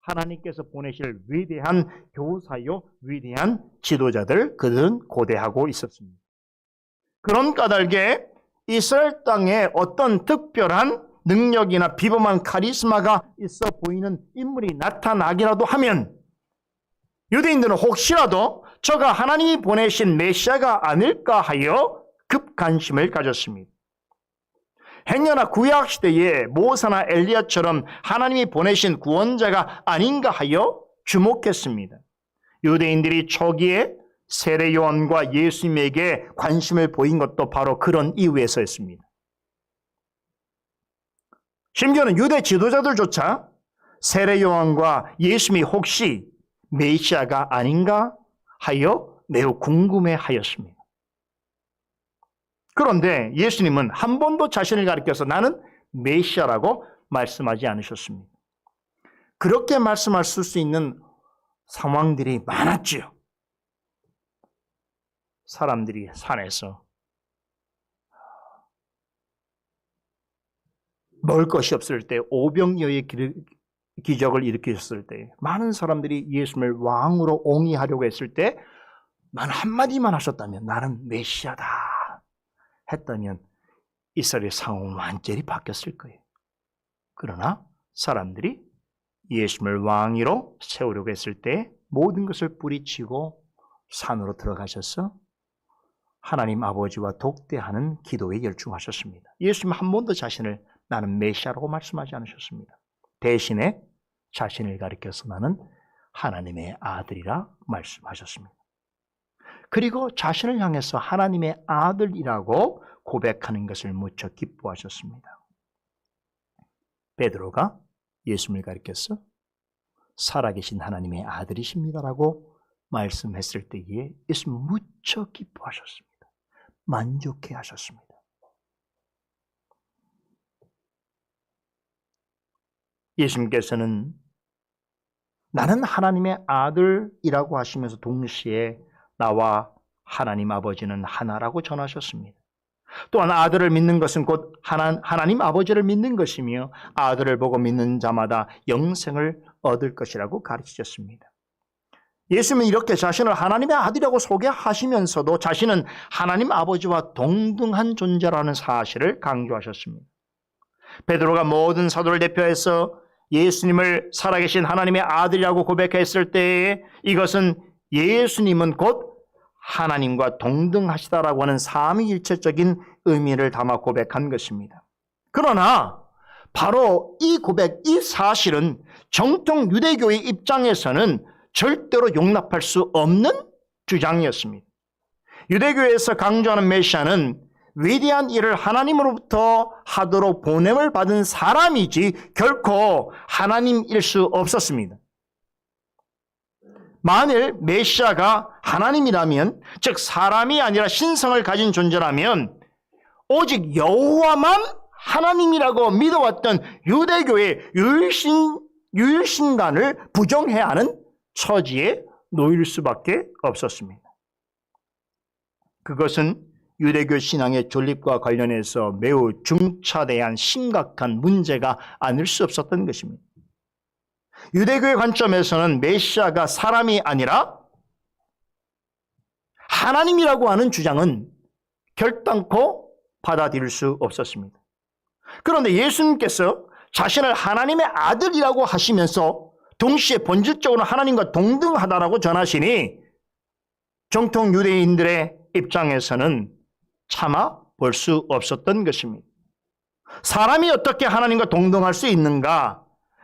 하나님께서 보내실 위대한 교사요 위대한 지도자들, 그들은 고대하고 있었습니다. 그런 까닭에 이스라엘 땅에 어떤 특별한 능력이나 비범한 카리스마가 있어 보이는 인물이 나타나기라도 하면 유대인들은 혹시라도 저가 하나님이 보내신 메시아가 아닐까 하여 급관심을 가졌습니다. 행여나 구약시대에 모세나 엘리야처럼 하나님이 보내신 구원자가 아닌가 하여 주목했습니다. 유대인들이 초기에 세례 요한과 예수님에게 관심을 보인 것도 바로 그런 이유에서였습니다. 심지어는 유대 지도자들조차 세례 요한과 예수님이 혹시 메시아가 아닌가 하여 매우 궁금해하였습니다. 그런데 예수님은 한 번도 자신을 가리켜서 나는 메시아라고 말씀하지 않으셨습니다. 그렇게 말씀할 수 있는 상황들이 많았지요. 사람들이 산에서 먹을 것이 없을 때 오병이어의 기적을 일으키셨을 때 많은 사람들이 예수님을 왕으로 옹이하려고 했을 때 만 한마디만 하셨다면 나는 메시아다 했다면 이스라엘의 상황은 완전히 바뀌었을 거예요. 그러나 사람들이 예수님을 왕위로 세우려고 했을 때 모든 것을 뿌리치고 산으로 들어가셔서 하나님 아버지와 독대하는 기도에 열중하셨습니다. 예수님은 한 번도 자신을 나는 메시아라고 말씀하지 않으셨습니다. 대신에 자신을 가리켜서 나는 하나님의 아들이라 말씀하셨습니다. 그리고 자신을 향해서 하나님의 아들이라고 고백하는 것을 무척 기뻐하셨습니다. 베드로가 예수님을 가리켜서 살아계신 하나님의 아들이십니다라고 말씀했을 때에 예수님 무척 기뻐하셨습니다. 만족해 하셨습니다. 예수님께서는 나는 하나님의 아들이라고 하시면서 동시에 나와 하나님 아버지는 하나라고 전하셨습니다. 또한 아들을 믿는 것은 곧 하나님 아버지를 믿는 것이며 아들을 보고 믿는 자마다 영생을 얻을 것이라고 가르치셨습니다. 예수님은 이렇게 자신을 하나님의 아들이라고 소개하시면서도 자신은 하나님 아버지와 동등한 존재라는 사실을 강조하셨습니다. 베드로가 모든 사도를 대표해서 예수님을 살아계신 하나님의 아들이라고 고백했을 때에 이것은 예수님은 곧 하나님과 동등하시다라고 하는 삼위일체적인 의미를 담아 고백한 것입니다. 그러나 바로 이 고백, 이 사실은 정통 유대교의 입장에서는 절대로 용납할 수 없는 주장이었습니다. 유대교에서 강조하는 메시아는 위대한 일을 하나님으로부터 하도록 보냄을 받은 사람이지 결코 하나님일 수 없었습니다. 만일 메시아가 하나님이라면, 즉 사람이 아니라 신성을 가진 존재라면 오직 여호와만 하나님이라고 믿어왔던 유대교의 유일신간을 부정해야 하는 처지에 놓일 수밖에 없었습니다. 그것은 유대교 신앙의 존립과 관련해서 매우 중차대한 심각한 문제가 아닐 수 없었던 것입니다. 유대교의 관점에서는 메시아가 사람이 아니라 하나님이라고 하는 주장은 결단코 받아들일 수 없었습니다. 그런데 예수님께서 자신을 하나님의 아들이라고 하시면서 동시에 본질적으로 하나님과 동등하다라고 전하시니 정통 유대인들의 입장에서는 차마 볼 수 없었던 것입니다. 사람이 어떻게 하나님과 동등할 수 있는가?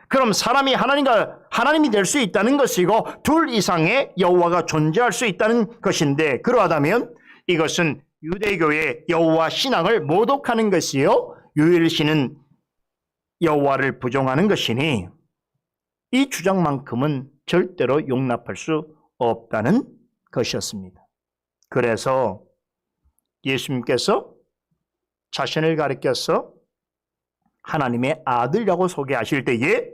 그럼 사람이 하나님이 될 수 있다는 것이고 둘 이상의 여호와가 존재할 수 있다는 것인데 그러하다면 이것은 유대교의 여호와 신앙을 모독하는 것이요 유일신은 여호와를 부정하는 것이니 이 주장만큼은 절대로 용납할 수 없다는 것이었습니다. 그래서 예수님께서 자신을 가리켜서 하나님의 아들이라고 소개하실 때에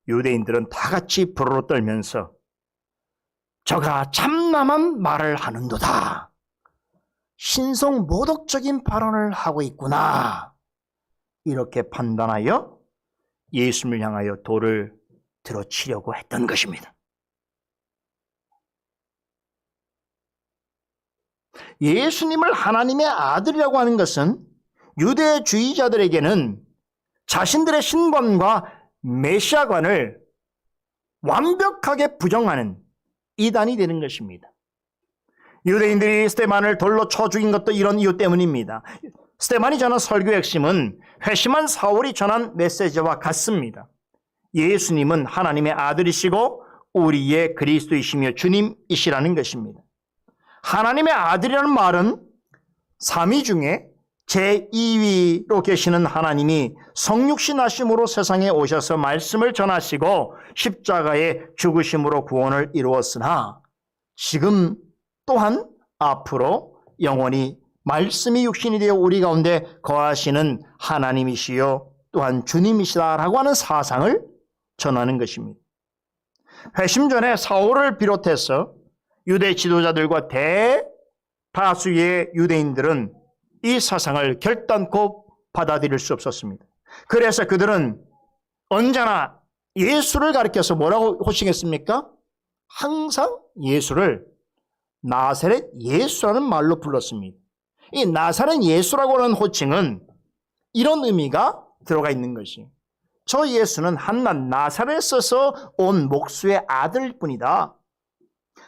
유대인들은 다 같이 부르르 떨면서 저가 참남한 말을 하는도다. 신성 모독적인 발언을 하고 있구나. 이렇게 판단하여 예수님을 향하여 돌을 들어치려고 했던 것입니다. 예수님을 하나님의 아들이라고 하는 것은 유대주의자들에게는 자신들의 신분과 메시아관을 완벽하게 부정하는 이단이 되는 것입니다. 유대인들이 스데반을 돌로 쳐 죽인 것도 이런 이유 때문입니다. 스데반이 전한 설교의 핵심은 회심한 사울이 전한 메시지와 같습니다. 예수님은 하나님의 아들이시고 우리의 그리스도이시며 주님이시라는 것입니다. 하나님의 아들이라는 말은 삼위 중에 제2위로 계시는 하나님이 성육신 하심으로 세상에 오셔서 말씀을 전하시고 십자가의 죽으심으로 구원을 이루었으나 지금 또한 앞으로 영원히 말씀이 육신이 되어 우리 가운데 거하시는 하나님이시요 또한 주님이시다라고 하는 사상을 전하는 것입니다. 회심 전에 사울을 비롯해서 유대 지도자들과 대다수의 유대인들은 이 사상을 결단코 받아들일 수 없었습니다. 그래서 그들은 언제나 예수를 가리켜서 뭐라고 호칭했습니까? 항상 예수를 나사렛 예수라는 말로 불렀습니다. 이 나사렛 예수라고 하는 호칭은 이런 의미가 들어가 있는 것이, 저 예수는 한낱 나사렛에서 온 목수의 아들일 뿐이다.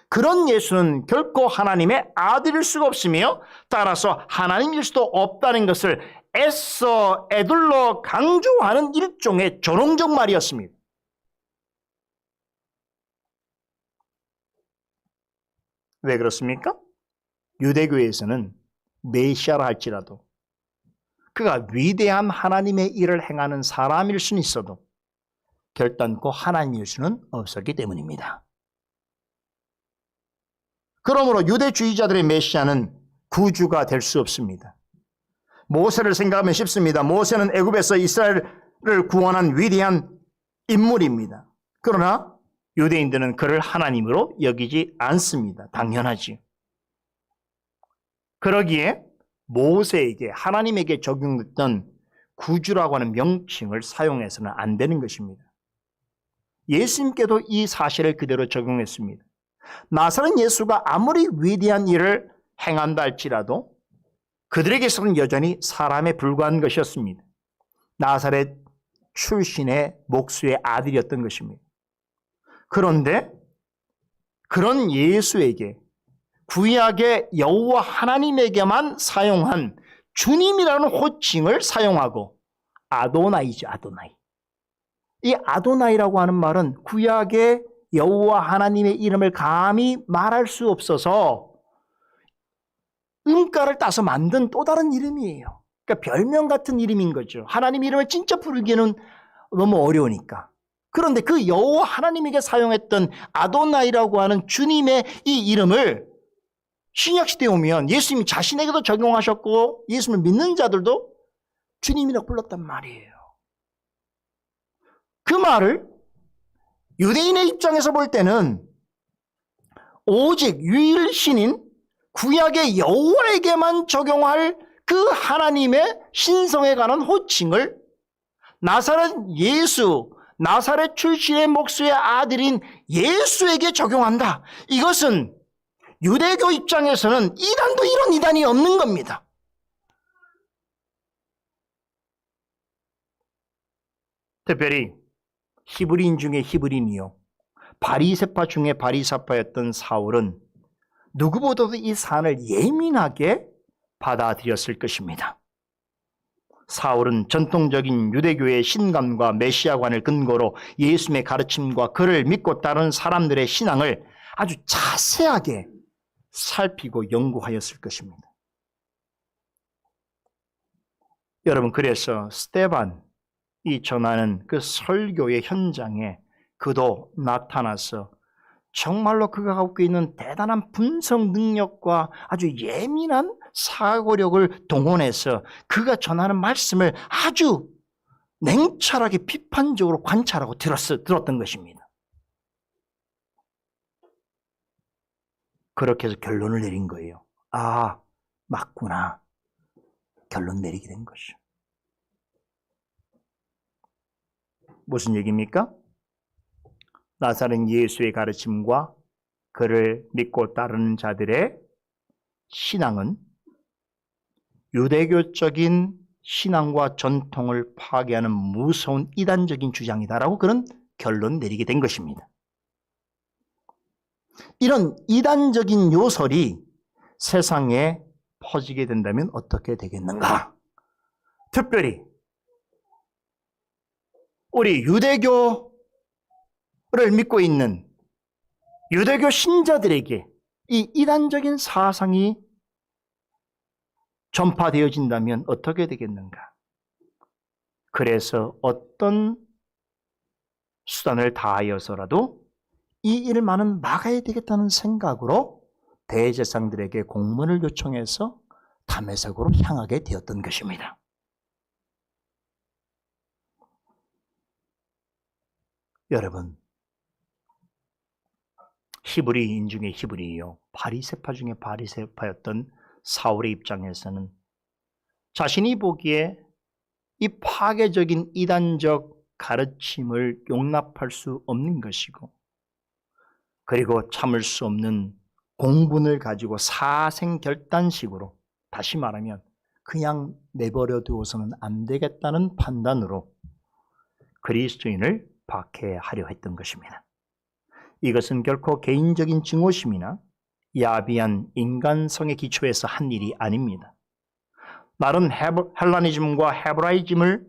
그런 예수는 결코 하나님의 아들일 수가 없으며 따라서 하나님일 수도 없다는 것을 애써 애둘러 강조하는 일종의 조롱적 말이었습니다. 왜 그렇습니까? 유대교에서는 메시아라 할지라도 그가 위대한 하나님의 일을 행하는 사람일 수는 있어도 결단코 하나님일 수는 없었기 때문입니다. 그러므로 유대주의자들의 메시아는 구주가 될 수 없습니다. 모세를 생각하면 쉽습니다. 모세는 애굽에서 이스라엘을 구원한 위대한 인물입니다. 그러나 유대인들은 그를 하나님으로 여기지 않습니다. 당연하지. 그러기에 모세에게 하나님에게 적용됐던 구주라고 하는 명칭을 사용해서는 안 되는 것입니다. 예수님께도 이 사실을 그대로 적용했습니다. 나사렛 예수가 아무리 위대한 일을 행한다 할지라도 그들에게서는 여전히 사람에 불과한 것이었습니다. 나사렛 출신의 목수의 아들이었던 것입니다. 그런데 그런 예수에게 구약의 여호와 하나님에게만 사용한 주님이라는 호칭을 사용하고 아도나이죠, 아도나이. 이 아도나이라고 하는 말은 구약의 여호와 하나님의 이름을 감히 말할 수 없어서 음가를 따서 만든 또 다른 이름이에요. 그러니까 별명 같은 이름인 거죠. 하나님 이름을 진짜 부르기는 너무 어려우니까. 그런데 그 여호와 하나님에게 사용했던 아도나이라고 하는 주님의 이 이름을 신약시대에 오면 예수님이 자신에게도 적용하셨고 예수님을 믿는 자들도 주님이라고 불렀단 말이에요. 그 말을 유대인의 입장에서 볼 때는 오직 유일신인 구약의 여호와에게만 적용할 그 하나님의 신성에 관한 호칭을 나사렛 예수, 나사렛 출신의 목수의 아들인 예수에게 적용한다. 이것은 유대교 입장에서는 이단도 이런 이단이 없는 겁니다. 특별히 히브리인 중에 히브리인이요 바리새파 중에 바리새파였던 사울은 누구보다도 이 사안을 예민하게 받아들였을 것입니다. 사울은 전통적인 유대교의 신감과 메시아관을 근거로 예수님의 가르침과 그를 믿고 따르는 사람들의 신앙을 아주 자세하게 살피고 연구하였을 것입니다. 여러분, 그래서 스데반이 전하는 그 설교의 현장에 그도 나타나서 정말로 그가 갖고 있는 대단한 분석 능력과 아주 예민한 사고력을 동원해서 그가 전하는 말씀을 아주 냉철하게 비판적으로 관찰하고 들었던 것입니다. 그렇게 해서 결론을 내린 거예요. 아, 맞구나. 결론 내리게 된 것이죠. 무슨 얘기입니까? 나사렛 예수의 가르침과 그를 믿고 따르는 자들의 신앙은 유대교적인 신앙과 전통을 파괴하는 무서운 이단적인 주장이다라고 그런 결론 내리게 된 것입니다. 이런 이단적인 요설이 세상에 퍼지게 된다면 어떻게 되겠는가? 특별히 우리 유대교를 믿고 있는 유대교 신자들에게 이 이단적인 사상이 전파되어진다면 어떻게 되겠는가? 그래서 어떤 수단을 다하여서라도 이 일만은 막아야 되겠다는 생각으로 대제사장들에게 공문을 요청해서 다메섹으로 향하게 되었던 것입니다. 여러분, 히브리인 중에 히브리요, 바리새파 중에 바리새파였던 사울의 입장에서는 자신이 보기에 이 파괴적인 이단적 가르침을 용납할 수 없는 것이고, 그리고 참을 수 없는 공분을 가지고 사생결단식으로, 다시 말하면 그냥 내버려 두어서는 안 되겠다는 판단으로 그리스도인을 박해하려 했던 것입니다. 이것은 결코 개인적인 증오심이나 야비한 인간성의 기초에서 한 일이 아닙니다. 나름 헬라니즘과 헤브라이즘을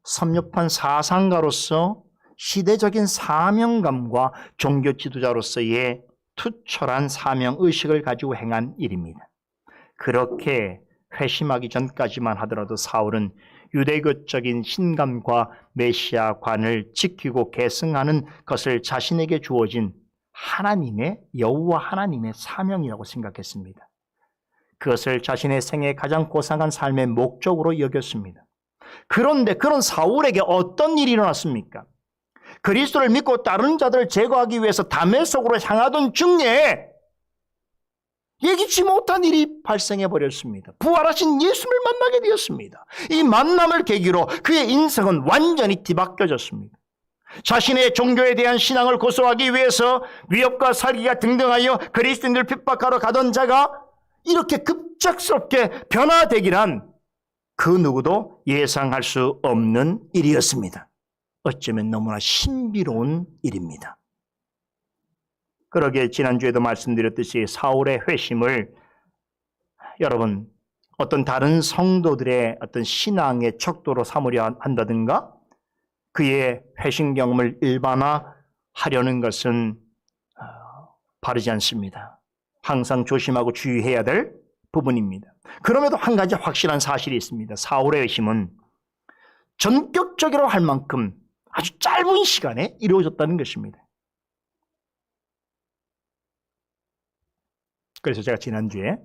섭렵한 사상가로서 시대적인 사명감과 종교 지도자로서의 투철한 사명의식을 가지고 행한 일입니다. 그렇게 회심하기 전까지만 하더라도 사울은 유대교적인 신감과 메시아관을 지키고 계승하는 것을 자신에게 주어진 하나님의, 여호와 하나님의 사명이라고 생각했습니다. 그것을 자신의 생애 가장 고상한 삶의 목적으로 여겼습니다. 그런데 그런 사울에게 어떤 일이 일어났습니까? 그리스도를 믿고 다른 자들을 제거하기 위해서 다메섹으로 향하던 중에 예기치 못한 일이 발생해 버렸습니다. 부활하신 예수를 만나게 되었습니다. 이 만남을 계기로 그의 인생은 완전히 뒤바뀌어졌습니다. 자신의 종교에 대한 신앙을 고수하기 위해서 위협과 살기가 등등하여 그리스도인들을 핍박하러 가던 자가 이렇게 급작스럽게 변화되기란 그 누구도 예상할 수 없는 일이었습니다. 어쩌면 너무나 신비로운 일입니다. 그러기에 지난주에도 말씀드렸듯이 사울의 회심을 여러분 어떤 다른 성도들의 어떤 신앙의 척도로 삼으려 한다든가 그의 회심 경험을 일반화하려는 것은 바르지 않습니다. 항상 조심하고 주의해야 될 부분입니다. 그럼에도 한 가지 확실한 사실이 있습니다. 사울의 회심은 전격적이라고 할 만큼 아주 짧은 시간에 이루어졌다는 것입니다. 그래서 제가 지난주에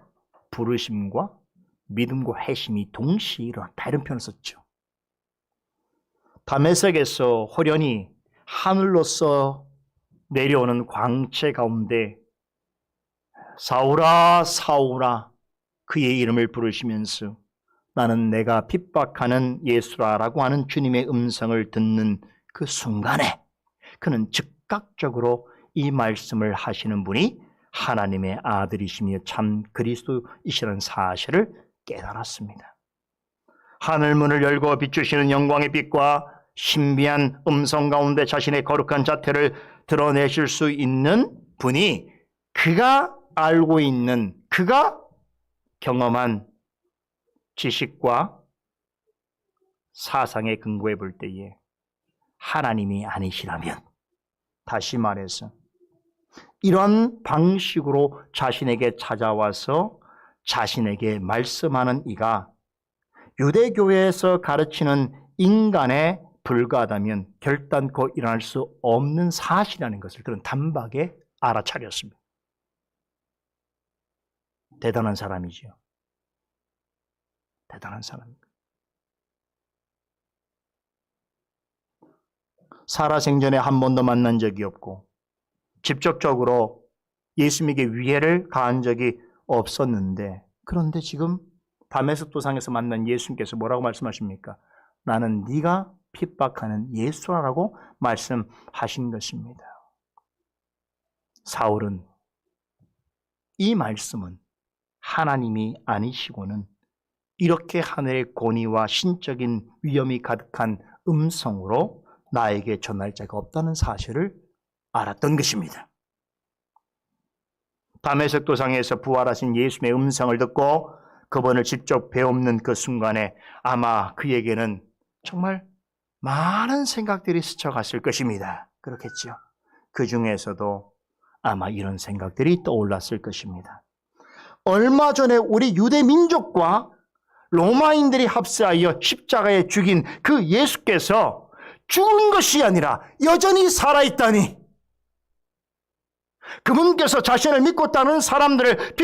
부르심과 믿음과 회심이 동시에 일어났다 이런 표현을 썼죠. 다메섹에서 호련히 하늘로서 내려오는 광채 가운데 사울아 사울아 그의 이름을 부르시면서 나는 내가 핍박하는 예수라라고 하는 주님의 음성을 듣는 그 순간에 그는 즉각적으로 이 말씀을 하시는 분이 하나님의 아들이시며 참 그리스도이시라는 사실을 깨달았습니다. 하늘문을 열고 비추시는 영광의 빛과 신비한 음성 가운데 자신의 거룩한 자태를 드러내실 수 있는 분이 그가 알고 있는, 그가 경험한 지식과 사상에 근거해 볼 때에 하나님이 아니시라면, 다시 말해서 이런 방식으로 자신에게 찾아와서 자신에게 말씀하는 이가 유대교회에서 가르치는 인간에 불과하다면 결단코 일어날 수 없는 사실이라는 것을 그런 단박에 알아차렸습니다. 대단한 사람이죠. 대단한 사람입니다. 살아생전에 한 번도 만난 적이 없고 직접적으로 예수님에게 위해를 가한 적이 없었는데, 그런데 지금 다메섹 도상에서 만난 예수님께서 뭐라고 말씀하십니까? 나는 네가 핍박하는 예수라고 말씀하신 것입니다. 사울은 이 말씀은 하나님이 아니시고는 이렇게 하늘의 권위와 신적인 위엄이 가득한 음성으로 나에게 전할 자가 없다는 사실을 알았던 것입니다. 다메섹 도상에서 부활하신 예수님의 음성을 듣고 그분을 직접 배움는 그 순간에 아마 그에게는 정말 많은 생각들이 스쳐갔을 것입니다. 그렇겠죠. 그 중에서도 아마 이런 생각들이 떠올랐을 것입니다. 얼마 전에 우리 유대 민족과 로마인들이 합세하여 십자가에 죽인 그 예수께서 죽은 것이 아니라 여전히 살아있다니, 그분께서 자신을 믿고 따르는 사람들을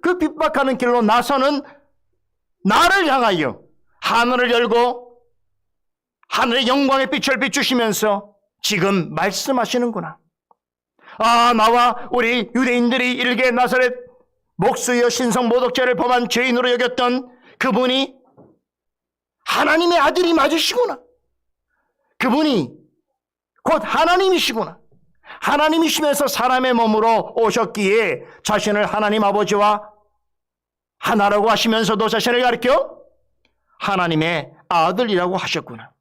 그 핍박하는 길로 나서는 나를 향하여 하늘을 열고 하늘의 영광의 빛을 비추시면서 지금 말씀하시는구나. 아, 나와 우리 유대인들이 일개 나사렛 목수여 신성 모독죄를 범한 죄인으로 여겼던 그분이 하나님의 아들이 맞으시구나. 그분이 곧 하나님이시구나. 하나님이시면서 사람의 몸으로 오셨기에 자신을 하나님 아버지와 하나라고 하시면서도 자신을 가리켜 하나님의 아들이라고 하셨구나.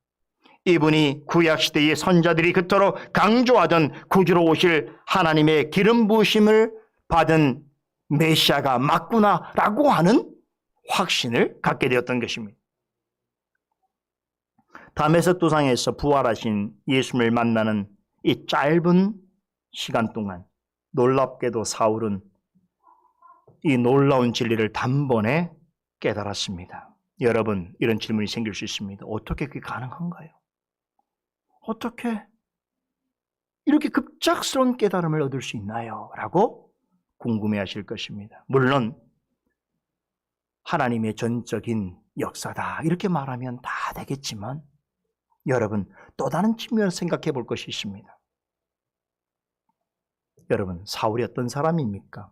이분이 구약시대의 선자들이 그토록 강조하던 구주로 오실 하나님의 기름 부으심을 받은 메시아가 맞구나라고 하는 확신을 갖게 되었던 것입니다. 다메섹 도상에서 부활하신 예수님을 만나는 이 짧은 시간 동안 놀랍게도 사울은 이 놀라운 진리를 단번에 깨달았습니다. 여러분, 이런 질문이 생길 수 있습니다. 어떻게 그게 가능한가요? 어떻게 이렇게 급작스러운 깨달음을 얻을 수 있나요? 라고 궁금해하실 것입니다. 물론 하나님의 전적인 역사다 이렇게 말하면 다 되겠지만 여러분, 또 다른 측면을 생각해 볼 것이 있습니다. 여러분, 사울이 어떤 사람입니까?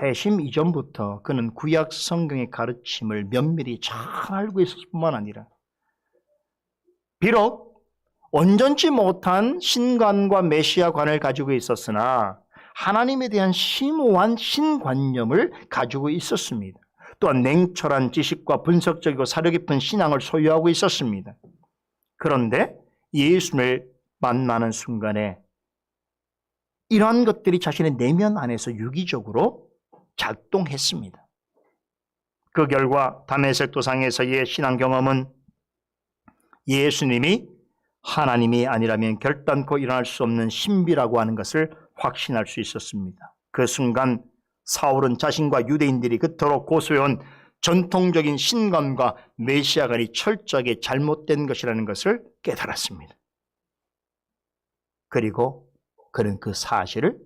회심 이전부터 그는 구약 성경의 가르침을 면밀히 잘 알고 있었을 뿐만 아니라 비록 온전치 못한 신관과 메시아관을 가지고 있었으나 하나님에 대한 심오한 신관념을 가지고 있었습니다. 또한 냉철한 지식과 분석적이고 사려 깊은 신앙을 소유하고 있었습니다. 그런데 예수님을 만나는 순간에 이러한 것들이 자신의 내면 안에서 유기적으로 작동했습니다. 그 결과 다메섹 도상에서의 신앙 경험은 예수님이 하나님이 아니라면 결단코 일어날 수 없는 신비라고 하는 것을 확신할 수 있었습니다. 그 순간 사울은 자신과 유대인들이 그토록 고수해온 전통적인 신관과 메시아관이 철저하게 잘못된 것이라는 것을 깨달았습니다. 그리고 그는 그 사실을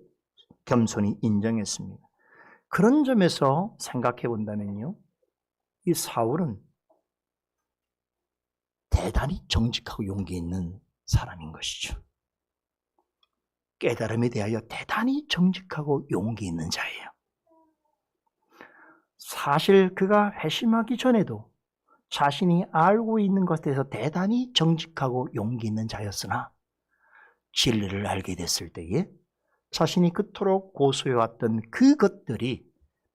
겸손히 인정했습니다. 그런 점에서 생각해 본다면요, 이 사울은 대단히 정직하고 용기 있는 사람인 것이죠. 깨달음에 대하여 대단히 정직하고 용기 있는 자예요. 사실 그가 회심하기 전에도 자신이 알고 있는 것에 대해서 대단히 정직하고 용기 있는 자였으나 진리를 알게 됐을 때에 자신이 그토록 고수해왔던 그것들이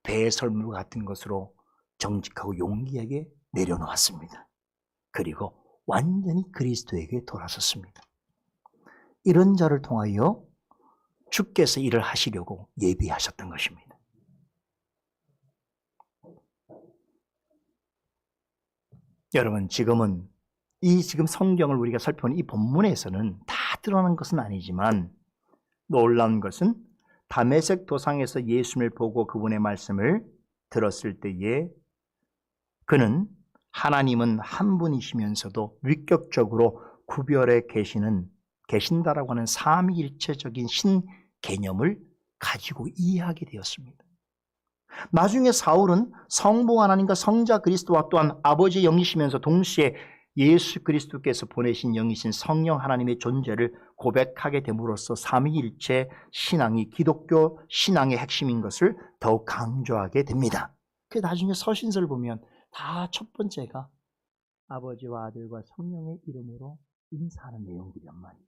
배설물 같은 것으로 정직하고 용기하게 내려놓았습니다. 그리고 완전히 그리스도에게 돌아섰습니다. 이런 자를 통하여 주께서 일을 하시려고 예비하셨던 것입니다. 여러분, 지금 성경을 우리가 살펴보는 이 본문에서는 다 드러난 것은 아니지만 놀라운 것은 다메섹 도상에서 예수님을 보고 그분의 말씀을 들었을 때에 그는 하나님은 한 분이시면서도 위격적으로 구별해 계신다라고 하는 삼위일체적인 신 개념을 가지고 이해하게 되었습니다. 나중에 사울은 성부 하나님과 성자 그리스도와 또한 아버지의 영이시면서 동시에 예수 그리스도께서 보내신 영이신 성령 하나님의 존재를 고백하게 됨으로써 삼위일체 신앙이 기독교 신앙의 핵심인 것을 더욱 강조하게 됩니다. 그 나중에 서신서를 보면 다 첫 번째가 아버지와 아들과 성령의 이름으로 인사하는 내용들이란 말이에요.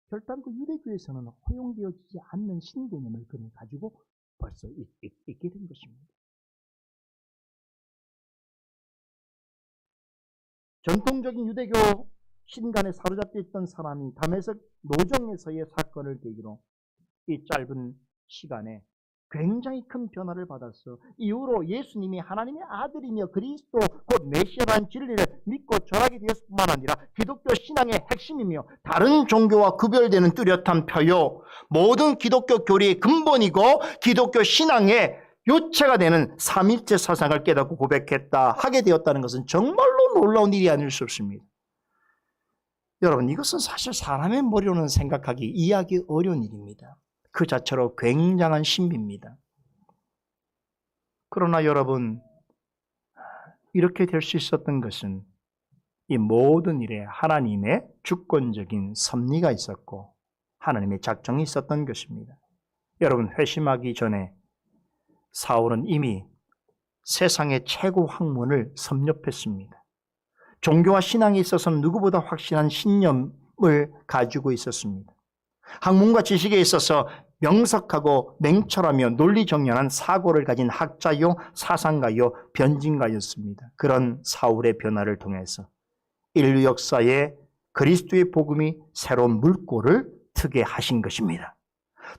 결단코 유대교에서는 허용되어지지 않는 신개념을 그는 가지고 벌써 있게 된 것입니다. 전통적인 유대교 신간에 사로잡혀 있던 사람이 다메섹 노정에서의 사건을 계기로 이 짧은 시간에 굉장히 큰 변화를 받았어. 이후로 예수님이 하나님의 아들이며 그리스도 곧 메시아라는 진리를 믿고 절하게 되었을 뿐만 아니라 기독교 신앙의 핵심이며 다른 종교와 구별되는 뚜렷한 표요, 모든 기독교 교리의 근본이고 기독교 신앙의 요체가 되는 삼일체 사상을 깨닫고 고백했다 하게 되었다는 것은 정말로 놀라운 일이 아닐 수 없습니다. 여러분, 이것은 사실 사람의 머리로는 생각하기, 이해하기 어려운 일입니다. 그 자체로 굉장한 신비입니다. 그러나 여러분, 이렇게 될 수 있었던 것은 이 모든 일에 하나님의 주권적인 섭리가 있었고 하나님의 작정이 있었던 것입니다. 여러분, 회심하기 전에 사울은 이미 세상의 최고 학문을 섭렵했습니다. 종교와 신앙에 있어서는 누구보다 확실한 신념을 가지고 있었습니다. 학문과 지식에 있어서 명석하고 냉철하며 논리정연한 사고를 가진 학자요, 사상가요, 변진가였습니다. 그런 사울의 변화를 통해서 인류 역사에 그리스도의 복음이 새로운 물꼬를 트게 하신 것입니다.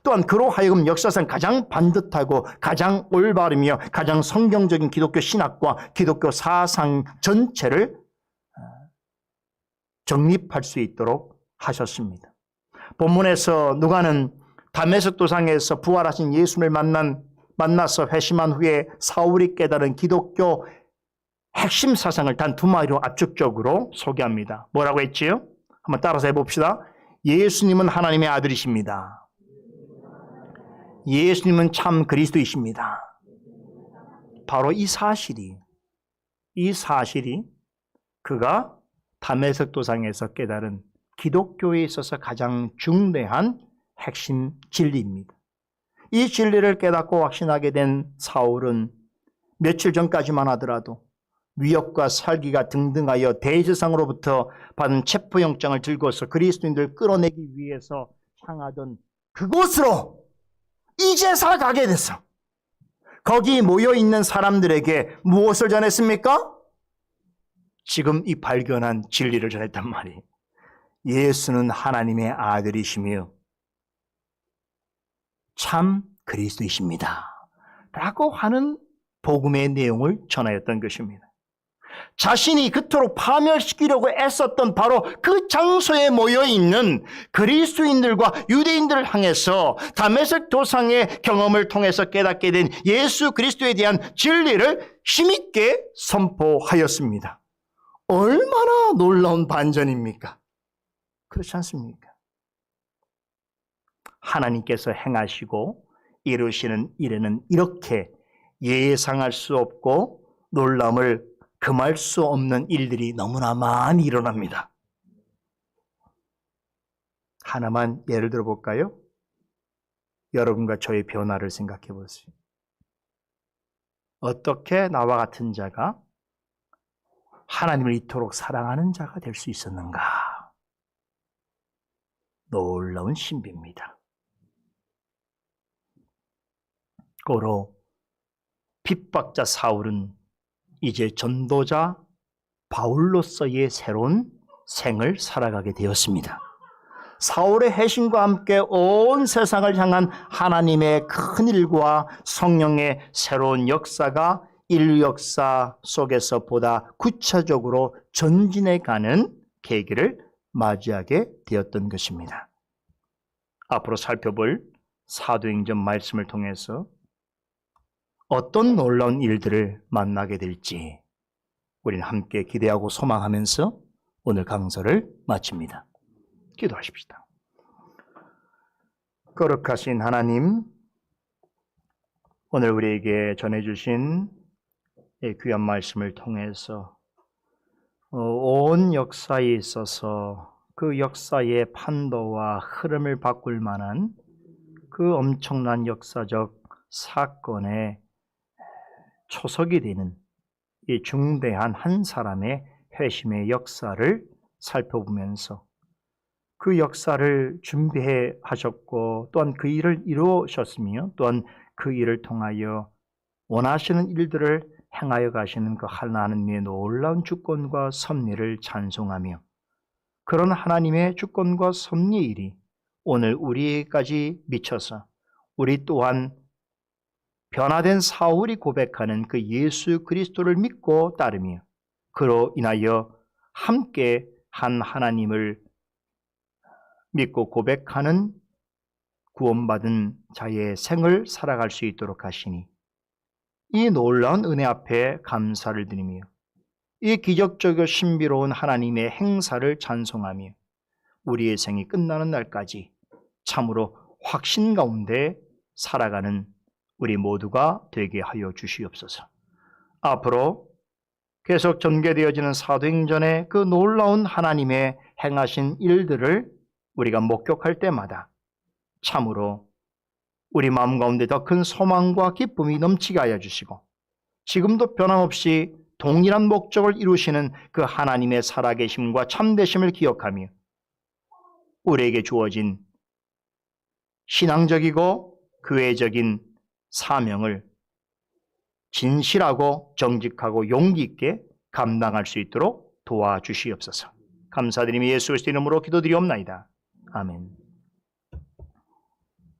또한 그로 하여금 역사상 가장 반듯하고 가장 올바르며 가장 성경적인 기독교 신학과 기독교 사상 전체를 정립할 수 있도록 하셨습니다. 본문에서 누가는 다메섹 도상에서 부활하신 예수를 만나서 회심한 후에 사울이 깨달은 기독교 핵심 사상을 단 두 마디로 압축적으로 소개합니다. 뭐라고 했지요? 한번 따라서 해봅시다. 예수님은 하나님의 아들이십니다. 예수님은 참 그리스도이십니다. 바로 이 사실이 그가 다메섹 도상에서 깨달은 기독교에 있어서 가장 중대한 핵심 진리입니다. 이 진리를 깨닫고 확신하게 된 사울은 며칠 전까지만 하더라도 위협과 살기가 등등하여 대제사장으로부터 받은 체포영장을 들고서 그리스도인들을 끌어내기 위해서 향하던 그곳으로 이제서 가게 됐어. 거기 모여있는 사람들에게 무엇을 전했습니까? 지금 이 발견한 진리를 전했단 말이에요. 예수는 하나님의 아들이시며 참 그리스도이십니다. 라고 하는 복음의 내용을 전하였던 것입니다. 자신이 그토록 파멸시키려고 애썼던 바로 그 장소에 모여있는 그리스도인들과 유대인들을 향해서 다메섹 도상의 경험을 통해서 깨닫게 된 예수 그리스도에 대한 진리를 힘있게 선포하였습니다. 얼마나 놀라운 반전입니까? 그렇지 않습니까? 하나님께서 행하시고 이루시는 일에는 이렇게 예상할 수 없고 놀람을 금할 수 없는 일들이 너무나 많이 일어납니다. 하나만 예를 들어 볼까요? 여러분과 저의 변화를 생각해 보세요. 어떻게 나와 같은 자가 하나님을 이토록 사랑하는 자가 될 수 있었는가? 놀라운 신비입니다. 고로 핍박자 사울은 이제 전도자 바울로서의 새로운 생을 살아가게 되었습니다. 사울의 회심과 함께 온 세상을 향한 하나님의 큰 일과 성령의 새로운 역사가 인류 역사 속에서 보다 구체적으로 전진해가는 계기를 맞이하게 되었던 것입니다. 앞으로 살펴볼 사도행전 말씀을 통해서 어떤 놀라운 일들을 만나게 될지 우리는 함께 기대하고 소망하면서 오늘 강서를 마칩니다. 기도하십시다. 거룩하신 하나님, 오늘 우리에게 전해주신 이 귀한 말씀을 통해서 온 역사에 있어서 그 역사의 판도와 흐름을 바꿀 만한 그 엄청난 역사적 사건의 초석이 되는 이 중대한 한 사람의 회심의 역사를 살펴보면서 그 역사를 준비해 하셨고 또한 그 일을 이루셨으며 또한 그 일을 통하여 원하시는 일들을 행하여 가시는 그 하나님의 놀라운 주권과 섭리를 찬송하며 그런 하나님의 주권과 섭리의 일이 오늘 우리에게까지 미쳐서 우리 또한 변화된 사울이 고백하는 그 예수 그리스도를 믿고 따르며 그로 인하여 함께 한 하나님을 믿고 고백하는 구원받은 자의 생을 살아갈 수 있도록 하시니 이 놀라운 은혜 앞에 감사를 드리며 이 기적적이고 신비로운 하나님의 행사를 찬송하며 우리의 생이 끝나는 날까지 참으로 확신 가운데 살아가는 우리 모두가 되게 하여 주시옵소서. 앞으로 계속 전개되어지는 사도행전의 그 놀라운 하나님의 행하신 일들을 우리가 목격할 때마다 참으로 우리 마음 가운데 더 큰 소망과 기쁨이 넘치게 하여 주시고, 지금도 변함없이 동일한 목적을 이루시는 그 하나님의 살아계심과 참되심을 기억하며 우리에게 주어진 신앙적이고 교회적인 사명을 진실하고 정직하고 용기 있게 감당할 수 있도록 도와주시옵소서. 감사드리며 예수 그리스도 이름으로 기도드리옵나이다. 아멘.